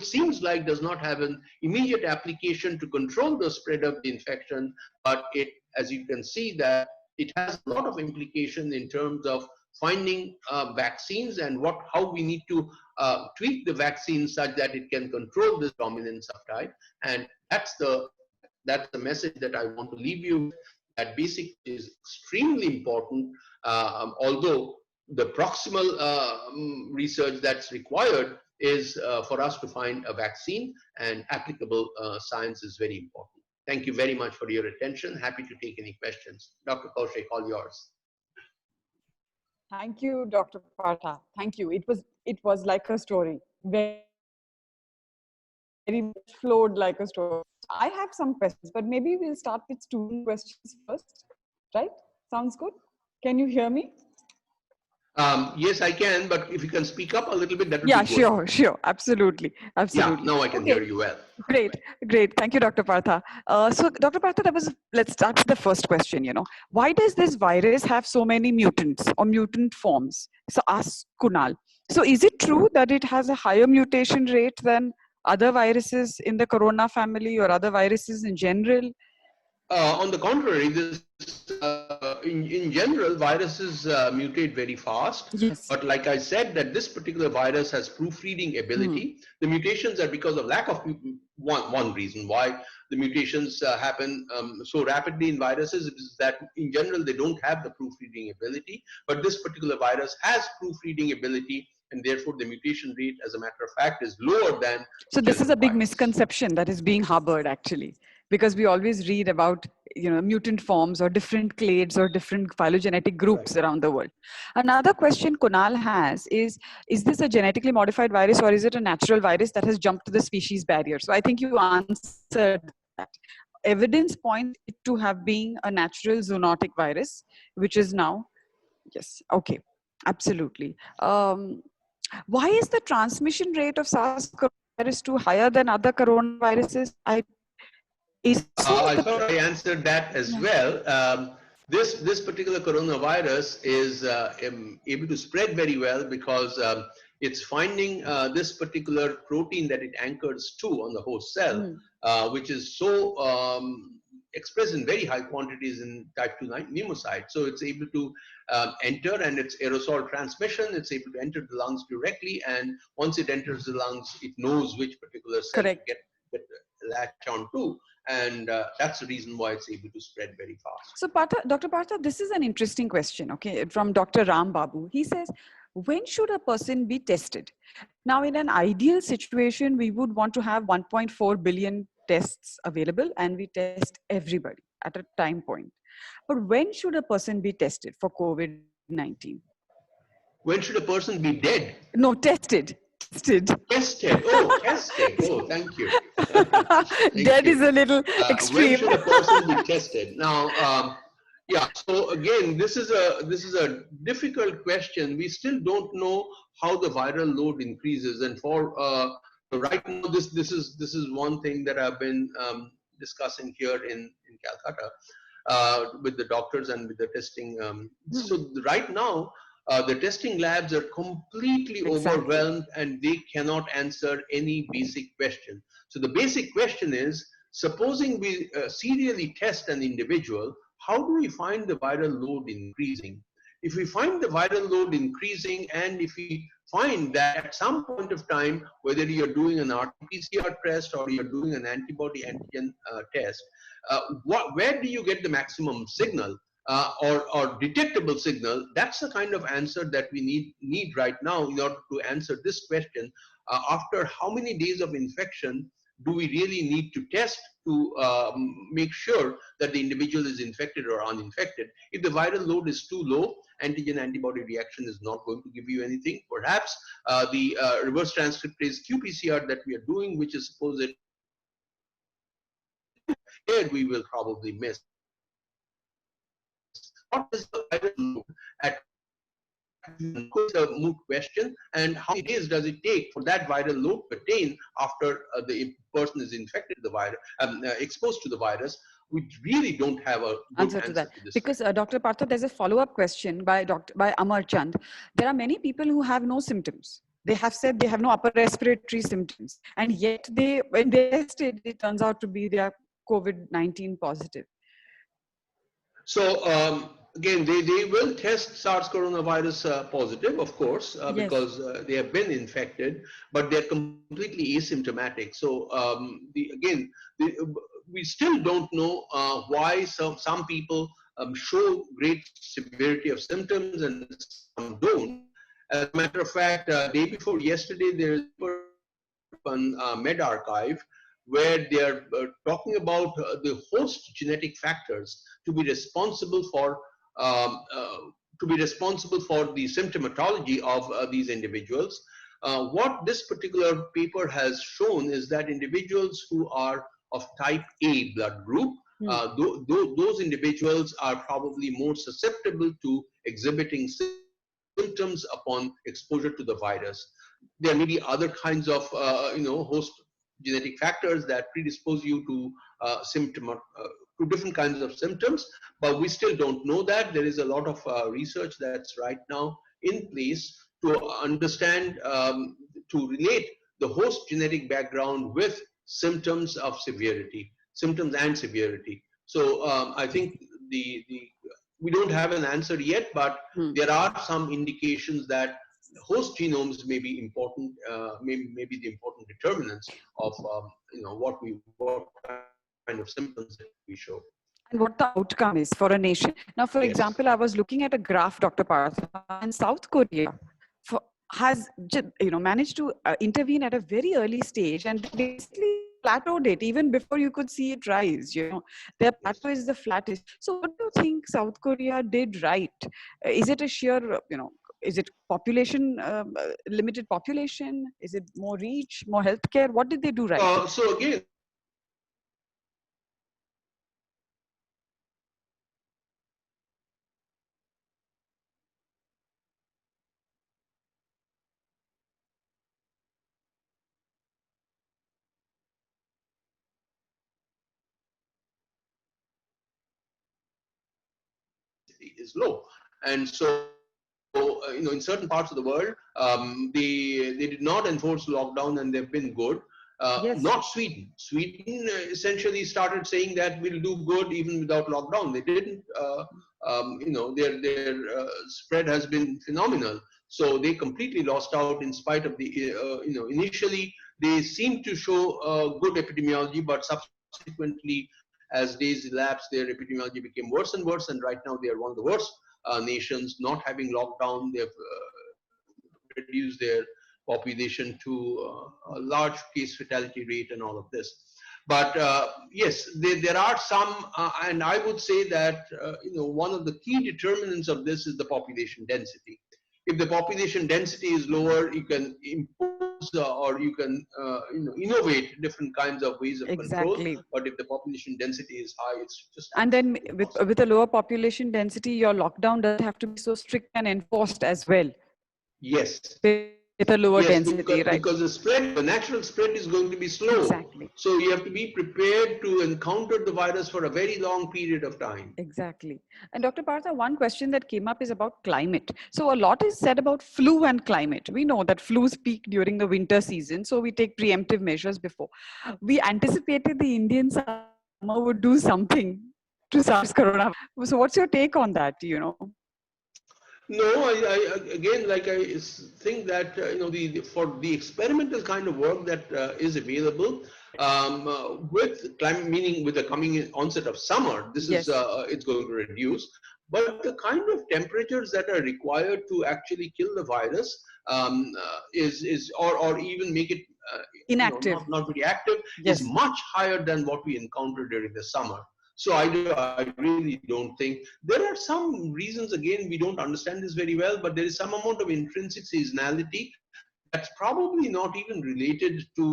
seems like does not have an immediate application to control the spread of the infection, but it, as you can see, that it has a lot of implication in terms of finding vaccines and how we need to tweak the vaccine such that it can control this dominant subtype. And that's the message that I want to leave you with, that basic is extremely important, although the proximal research that's required is for us to find a vaccine, and applicable science is very important. Thank you very much for your attention. Happy to take any questions. Dr. Kaushik, all yours. Thank you, Dr. Partha. Thank you. It was like a story. Very much flowed like a story. So I have some questions, but maybe we'll start with student questions first. Right? Sounds good? Can you hear me? Yes, I can, but if you can speak up a little bit, that would be Yeah, good. sure. Absolutely. Yeah, Absolutely. now I can hear Okay. you well. Great, great. Thank you, Dr. Partha. So, Dr. Partha, let's start with the first question. Why does this virus have so many mutants or mutant forms? So, ask Kunal. So, is it true that it has a higher mutation rate than other viruses in the corona family or other viruses in general? On the contrary, in general, viruses mutate very fast. Yes. But like I said, that this particular virus has proofreading Hmm. ability. The mutations are because of lack of one reason why the mutations happen so rapidly in viruses is that in general they don't have the proofreading ability. But this particular virus has proofreading ability, and therefore the mutation rate, as a matter of fact, is lower than So the this is a general big virus. misconception that is being harbored actually, because we always read about mutant forms or different clades or different phylogenetic Right. groups around the world. Another question Kunal has is this a genetically modified virus or is it a natural virus that has jumped the species barrier? So I think you answered that. Evidence points it to have been a natural zoonotic virus, which is now, yes, okay, absolutely. Why is the transmission rate of SARS coronavirus 2 higher than other coronaviruses? Is it so? I thought I answered that as Yeah. well. This particular coronavirus is able to spread very well because it's finding this particular protein that it anchors to on the host cell, Mm. which is so expressed in very high quantities in type 2 pneumocyte. So it's able to enter, and it's aerosol transmission. It's able to enter the lungs directly, and once it enters the lungs, it knows which particular cell to Correct. get latch on to, and that's the reason why it's able to spread very fast. So, Dr. Partha, this is an interesting question, okay, from Dr. Ram Babu. He says, when should a person be tested? Now, in an ideal situation, we would want to have 1.4 billion tests available and we test everybody at a time point. But when should a person be tested for COVID 19? When should a person be dead? No, tested. Tested. Tested. Oh, tested. Oh, thank you. Thank Dead is you. a little When extreme. should a person be tested? Now, yeah. So again, this is a difficult question. We still don't know how the viral load increases, and for right now, this is one thing that I've been discussing here in Calcutta with the doctors and with the testing. Hmm. So right now, the testing labs are completely Exactly. overwhelmed and they cannot answer any basic question. So the basic question is, supposing we serially test an individual, how do we find the viral load increasing? If we find the viral load increasing, and if we find that at some point of time, whether you're doing an RT-PCR test or you're doing an antibody antigen test, where do you get the maximum signal or detectable signal? That's the kind of answer that we need right now in order to answer this question. After how many days of infection do we really need to test to make sure that the individual is infected or uninfected? If the viral load is too low, antigen antibody reaction is not going to give you anything. Perhaps the reverse transcriptase qPCR that we are doing, which is supposed here, we will probably miss. What is the viral load at it's a moot question, and how many days does it take for that viral load to attain after the person is infected the virus, exposed to the virus? We really don't have a good Answer to answer that. to this Because question. Dr. Partha, there's a follow-up question by Amar Chand. There are many people who have no symptoms. They have said they have no upper respiratory symptoms, and yet when they tested, it turns out to be they are COVID-19 positive. So again, they will test SARS coronavirus positive, of course, Yes. because they have been infected, but they're completely asymptomatic. So we still don't know why some people show great severity of symptoms and some don't. As a matter of fact, day before yesterday, there is on Med Archive, where they are talking about the host genetic factors to be responsible for to be responsible for the symptomatology of these individuals. What this particular paper has shown is that individuals who are of type A blood group, those individuals are probably more susceptible to exhibiting symptoms upon exposure to the virus. There may be other kinds of host genetic factors that predispose you to to different kinds of symptoms, but we still don't know that. There is a lot of research that's right now in place to understand, to relate the host genetic background with symptoms of severity, symptoms and severity. So I think we don't have an answer yet, but there are some indications that host genomes may be important, may be the important determinants of what kind of symptoms that we show. And what the outcome is for a nation. Now, for Yes. example, I was looking at a graph, Dr. Partha, and South Korea has managed to intervene at a very early stage and basically plateaued it even before you could see it rise. Their plateau is the flattest. So what do you think South Korea did right? Is it a sheer, is it population, limited population? Is it more reach, more healthcare? What did they do right? So again, is low, and so in certain parts of the world, they did not enforce lockdown, and they've been good. Yes. Not Sweden. Sweden essentially started saying that we'll do good even without lockdown. They didn't. Their spread has been phenomenal. So they completely lost out in spite of the initially they seemed to show good epidemiology, but subsequently, as days elapsed, their epidemiology became worse and worse, and right now they are one of the worst nations. Not having lockdown, they've reduced their population to a large case fatality rate and all of this. But yes, there are some, and I would say that one of the key determinants of this is the population density. If the population density is lower, you can impose or you can innovate different kinds of ways of control. But if the population density is high, it's just and then with a lower population density, your lockdown doesn't have to be so strict and enforced as well. Yes. With a lower density, right? Because the natural spread is going to be slow. Exactly. So you have to be prepared to encounter the virus for a very long period of time. Exactly. And Dr. Partha, one question that came up is about climate. So a lot is said about flu and climate. We know that flus peak during the winter season, so we take preemptive measures before. We anticipated the Indian summer would do something to SARS coronavirus. So what's your take on that, No, I again, like I think that for the experimental kind of work that is available with climate, meaning with the coming onset of summer, this is it's going to reduce. But the kind of temperatures that are required to actually kill the virus or even make it inactive, not very active, is much higher than what we encountered during the summer. So I really don't think. There are some reasons, again, we don't understand this very well, but there is some amount of intrinsic seasonality that's probably not even related to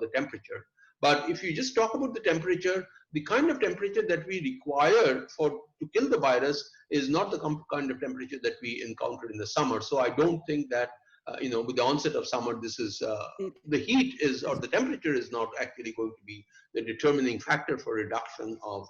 the temperature. But if you just talk about the temperature, the kind of temperature that we require to kill the virus is not the kind of temperature that we encounter in the summer. So I don't think that with the onset of summer, this is the heat is, or the temperature is not actually going to be the determining factor for reduction of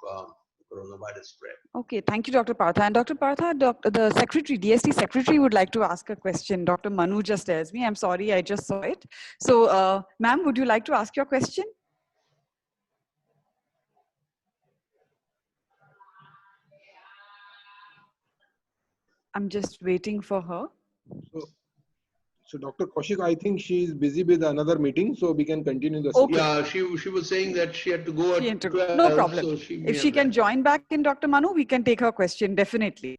coronavirus spread. Okay, thank you, Dr. Partha. And Dr. Partha, the secretary, DST secretary would like to ask a question. Dr. Manu just tells me. I'm sorry, I just saw it. So, ma'am, would you like to ask your question? I'm just waiting for her. So Dr. Kaushik, I think she is busy with another meeting, so we can continue the session. Yeah, she was saying that she had to go at 12. No problem. So if she can join back in, Dr. Manu, we can take her question, definitely.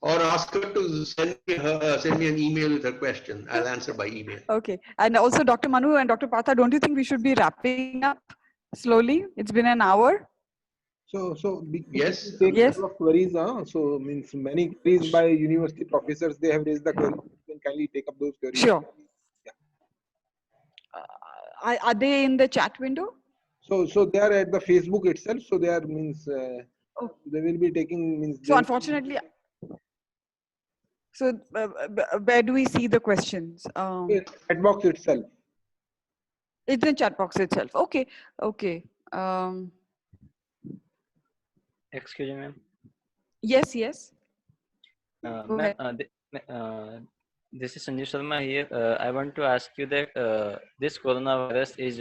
Or ask her to send me an email with her question. I'll answer by email. Okay. And also, Dr. Manu and Dr. Partha, don't you think we should be wrapping up slowly? It's been an hour. So Yes. take Yes. couple of queries. So means many queries by university professors. They have raised the query. You can kindly take up those queries. Sure. Yeah. Are they in the chat window? So they are at the Facebook itself. So they are means Oh, they will be taking means. so unfortunately, so where do we see the questions? Chat box itself. It's in chat box itself. Okay. Okay. Excuse me, ma'am. Yes. Yes. Go Ma'am, ahead. this is Sanjeev Sharma here. I want to ask you that this coronavirus is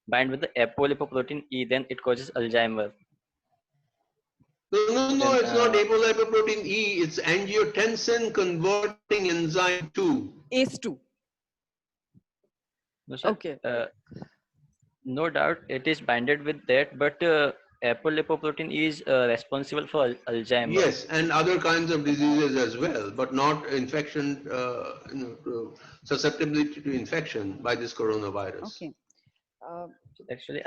bind with the apolipoprotein E, then it causes Alzheimer. No, Then it's not apolipoprotein E, it's angiotensin converting enzyme 2. ACE2. no, sir. Okay. No doubt it is binded with that, but apolipoprotein E is responsible for Alzheimer. Yes, and other kinds of diseases as well, but not infection, susceptibility to infection by this coronavirus. Okay. Actually,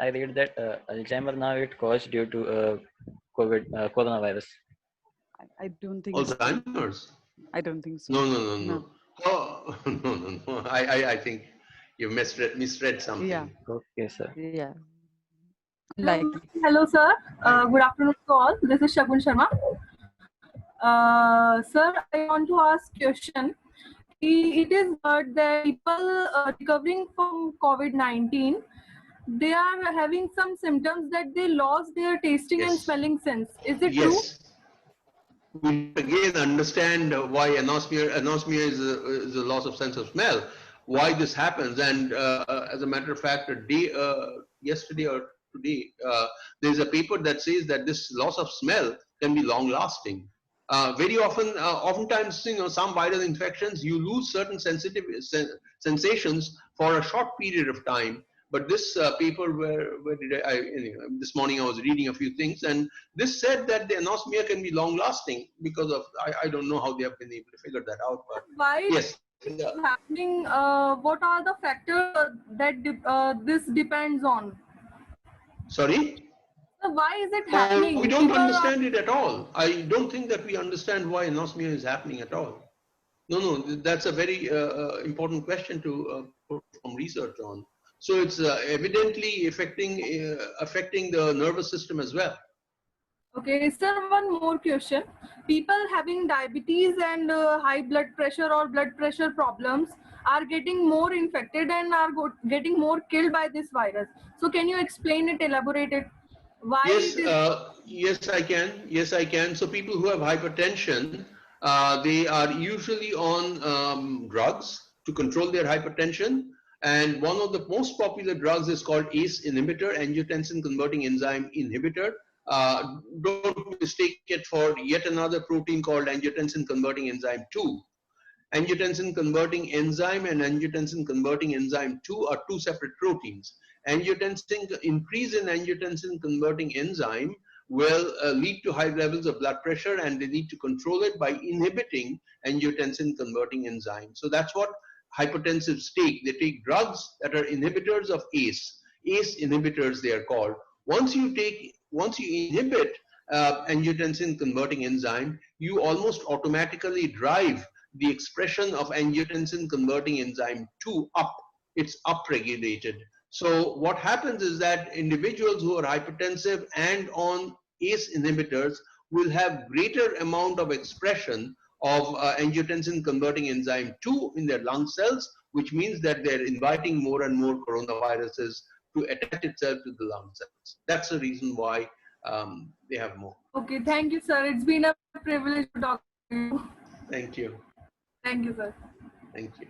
I read that Alzheimer now it caused due to coronavirus. I don't think so. Alzheimer's? I don't think so. No. Oh, no. I think you misread something. Yeah. Okay, sir. Yeah. Likely. Hello, sir. Good afternoon to all. This is Shagun Sharma. Sir, I want to ask question. It is heard that people recovering from COVID-19, they are having some symptoms that they lost their tasting and Yes. smelling sense. Is it true? Yes. We again understand why anosmia is a loss of sense of smell, why this happens. And as a matter of fact, yesterday or today, there's a paper that says that this loss of smell can be long lasting. Very often, oftentimes, some viral infections, you lose certain sensations for a short period of time. But this paper, where did anyway, this morning I was reading a few things, and this said that the anosmia can be long lasting because of, I don't know how they have been able to figure that out, but Why yes. it's happening? What are the factors that this depends on? Sorry? So why is it Oh, happening? we don't People are- understand it at all. I don't think that we understand why anosmia is happening at all. No, that's a very important question to put some research on. So it's evidently affecting the nervous system as well. Okay, sir, one more question. People having diabetes and high blood pressure or blood pressure problems are getting more infected and are getting more killed by this virus. So can you explain it, elaborate it? Why Yes, it is? yes, I can. Yes, I can. So people who have hypertension, they are usually on drugs to control their hypertension. And one of the most popular drugs is called ACE inhibitor, angiotensin converting enzyme inhibitor. Don't mistake it for yet another protein called angiotensin converting enzyme 2. Angiotensin converting enzyme and angiotensin converting enzyme 2 are two separate proteins. Increase in angiotensin converting enzyme will lead to high levels of blood pressure, and they need to control it by inhibiting angiotensin converting enzyme. So that's what hypertensives take. They take drugs that are inhibitors of ACE inhibitors they are called. Once you inhibit angiotensin converting enzyme, you almost automatically drive the expression of angiotensin converting enzyme 2 up. It's upregulated. So what happens is that individuals who are hypertensive and on ACE inhibitors will have greater amount of expression of angiotensin converting enzyme 2 in their lung cells, which means that they're inviting more and more coronaviruses to attach itself to the lung cells. That's the reason why they have more. Okay, thank you, sir. It's been a privilege to talk to you. Thank you. Thank you, sir. Thank you.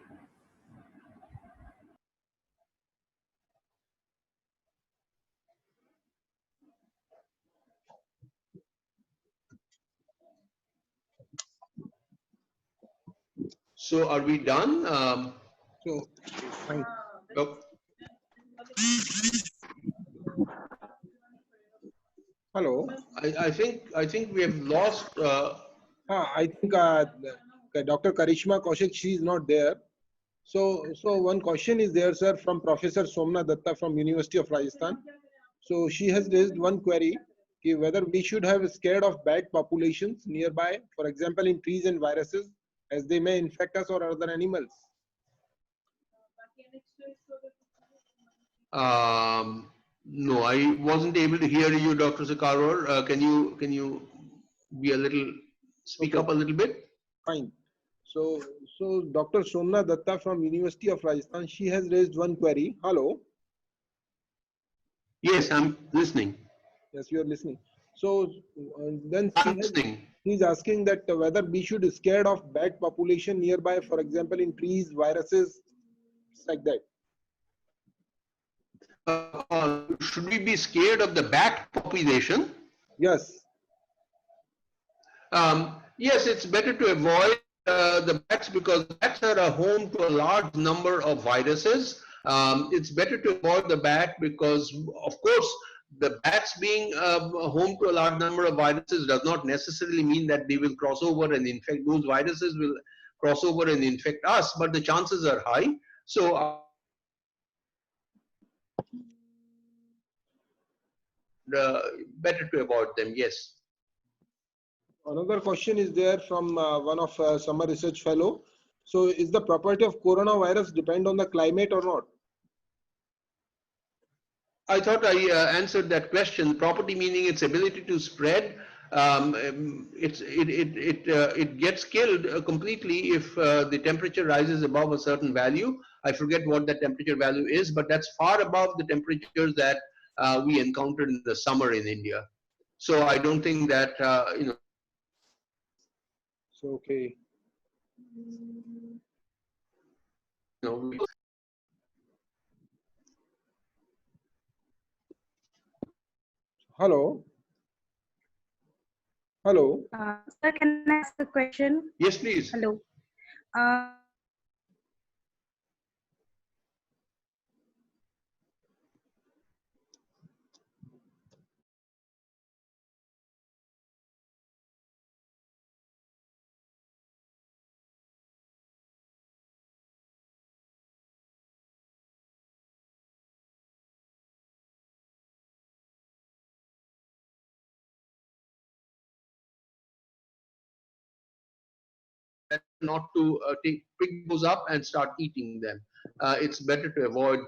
So are we done? So fine. Oh, Hello. I think we have lost. I think Dr. Karishma Kaushik, she is not there. So one question is there, sir, from Professor Somna Datta from University of Rajasthan. So she has raised one query whether we should have scared of bat populations nearby, for example, in trees and viruses, as they may infect us or other animals. No, I wasn't able to hear you, Dr. Sakarwar. Can you be a little, speak Okay. up a little bit? Fine. So Dr. Somna Datta from University of Rajasthan, she has raised one query. Hello. Yes, I'm listening. Yes, you are listening. So then I'm listening. she's asking that whether we should be scared of bat population nearby, for example, in trees, viruses, like that. Should we be scared of the bat population? Yes. Yes, it's better to avoid the bats because bats are a home to a large number of viruses. It's better to avoid the bat because, of course, the bats being home to a large number of viruses does not necessarily mean that they will cross over and infect. Those viruses will cross over and infect us, but the chances are high. So better to avoid them, yes. Another question is there from one of summer research fellow. So is the property of coronavirus depend on the climate or not? I thought I answered that question. Property meaning its ability to spread. It gets killed completely if the temperature rises above a certain value. I forget what that temperature value is, but that's far above the temperatures that we encountered in the summer in India. So I don't think that So okay. Hello. Hello. Sir, can I ask a question? Yes, please. Hello. Not to pick those up and start eating them. It's better to avoid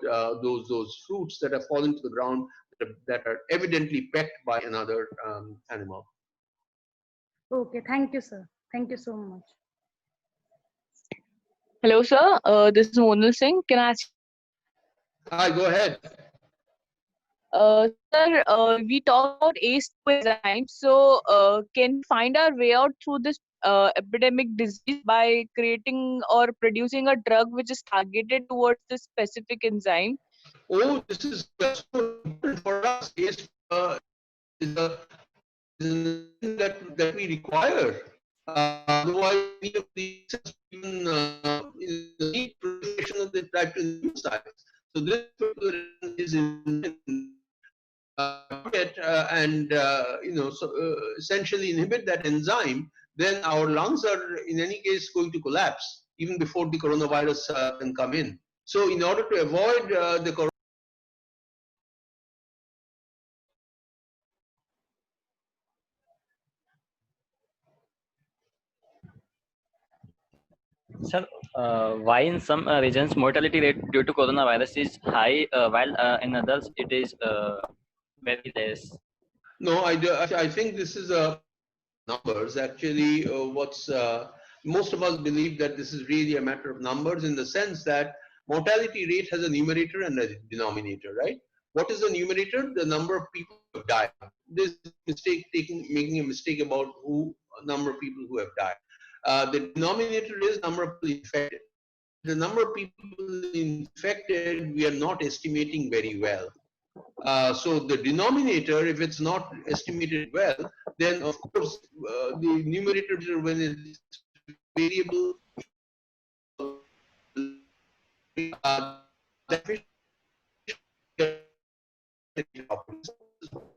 those fruits that have fallen to the ground that are evidently pecked by another animal. Okay, thank you, sir. Thank you so much. Hello, sir. This is Monal Singh. Can I ask? Hi, go ahead. Sir, we talk about ACE2 enzymes. So, can we find our way out through this epidemic disease by creating or producing a drug which is targeted towards this specific enzyme? Oh, this is so important for us. Is a that we require. Otherwise, any of these even need proliferation of the type 2 immune cells. So this particular is and essentially inhibit that enzyme, then our lungs are in any case going to collapse even before the coronavirus can come in. So in order to avoid the coronavirus, Sir, why in some regions mortality rate due to coronavirus is high, while in others it is very less? no, I think this is a numbers. Actually, what's most of us believe that this is really a matter of numbers in the sense that mortality rate has a numerator and a denominator, right? What is the numerator? The number of people who have died. This making a mistake about number of people who have died. The denominator is number of people infected. The number of people infected, we are not estimating very well. So the denominator, if it's not estimated well, then of course the numerator, when it's variable,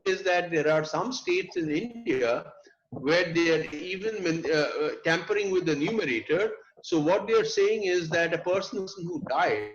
is that there are some states in India where they are even tampering with the numerator. So what they are saying is that a person who died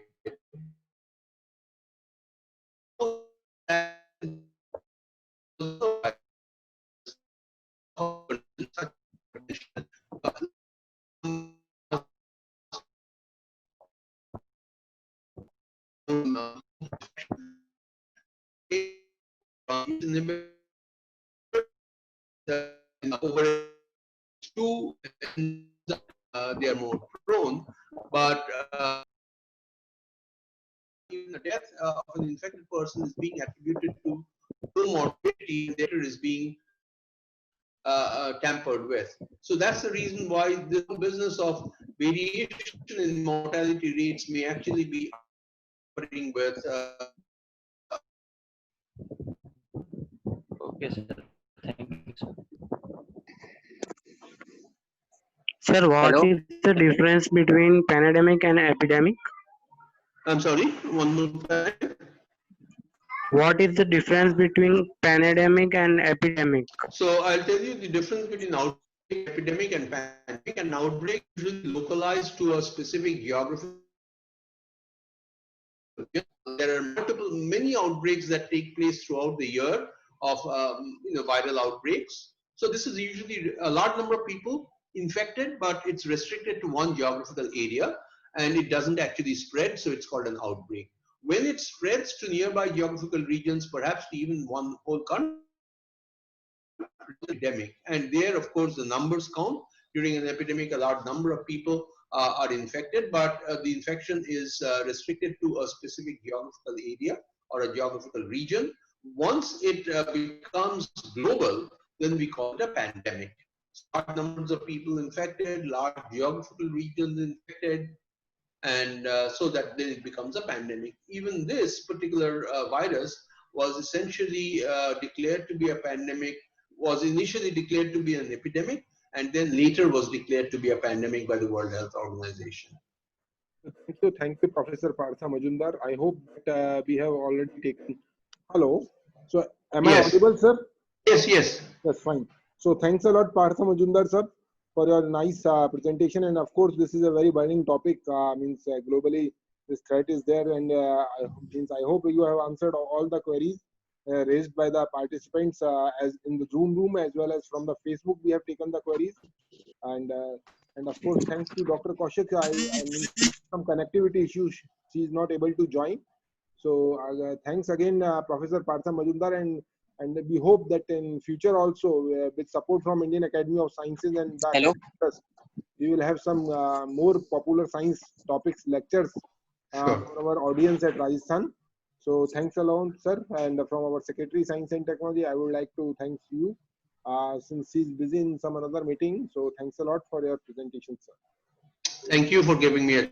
over two, they are more prone, but even the death of an infected person is being attributed to comorbidity, and data is being tampered with. So that's the reason why the business of variation in mortality rates may actually be operating with. Okay, sir. Thank you, sir. Sir, what Hello. is the difference between pandemic and epidemic? I'm sorry, one more time. What is the difference between pandemic and epidemic? So I'll tell you the difference between outbreak, epidemic, and pandemic. An outbreak is usually localized to a specific geography. There are many outbreaks that take place throughout the year of viral outbreaks. So this is usually a large number of people infected, but it's restricted to one geographical area and it doesn't actually spread. So it's called an outbreak. When it spreads to nearby geographical regions, perhaps to even one whole country, epidemic. And there, of course, the numbers count. During an epidemic, a large number of people are infected, but the infection is restricted to a specific geographical area or a geographical region. Once it becomes global, then we call it a pandemic. Large numbers of people infected, large geographical regions infected, and so that then it becomes a pandemic. Even this particular virus was essentially declared to be a pandemic, was initially declared to be an epidemic, and then later was declared to be a pandemic by the World Health Organization. Thank you, Professor Partha Majumdar. I hope that we have already taken. Hello. So, am I audible, sir? Yes, yes. That's fine. So, thanks a lot, Partha Majumdar, sir, for your nice presentation. And of course, this is a very burning topic. Globally, this threat is there, and I hope you have answered all the queries raised by the participants as in the Zoom room, as well as from the Facebook. We have taken the queries, and of course, thanks to Dr. Kaushik. Some connectivity issues, she is not able to join. So thanks again, Professor Partha Majumdar, and we hope that in future also, with support from Indian Academy of Sciences and the Hello. we will have some more popular science topics lectures for our audience at Rajasthan. So thanks a lot, sir. And from our Secretary Science and Technology, I would like to thank you since he's busy in some another meeting. So thanks a lot for your presentation, sir. Thank you for giving me a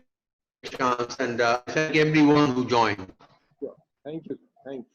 chance, and thank everyone who joined. Sure. Thank you. Thanks.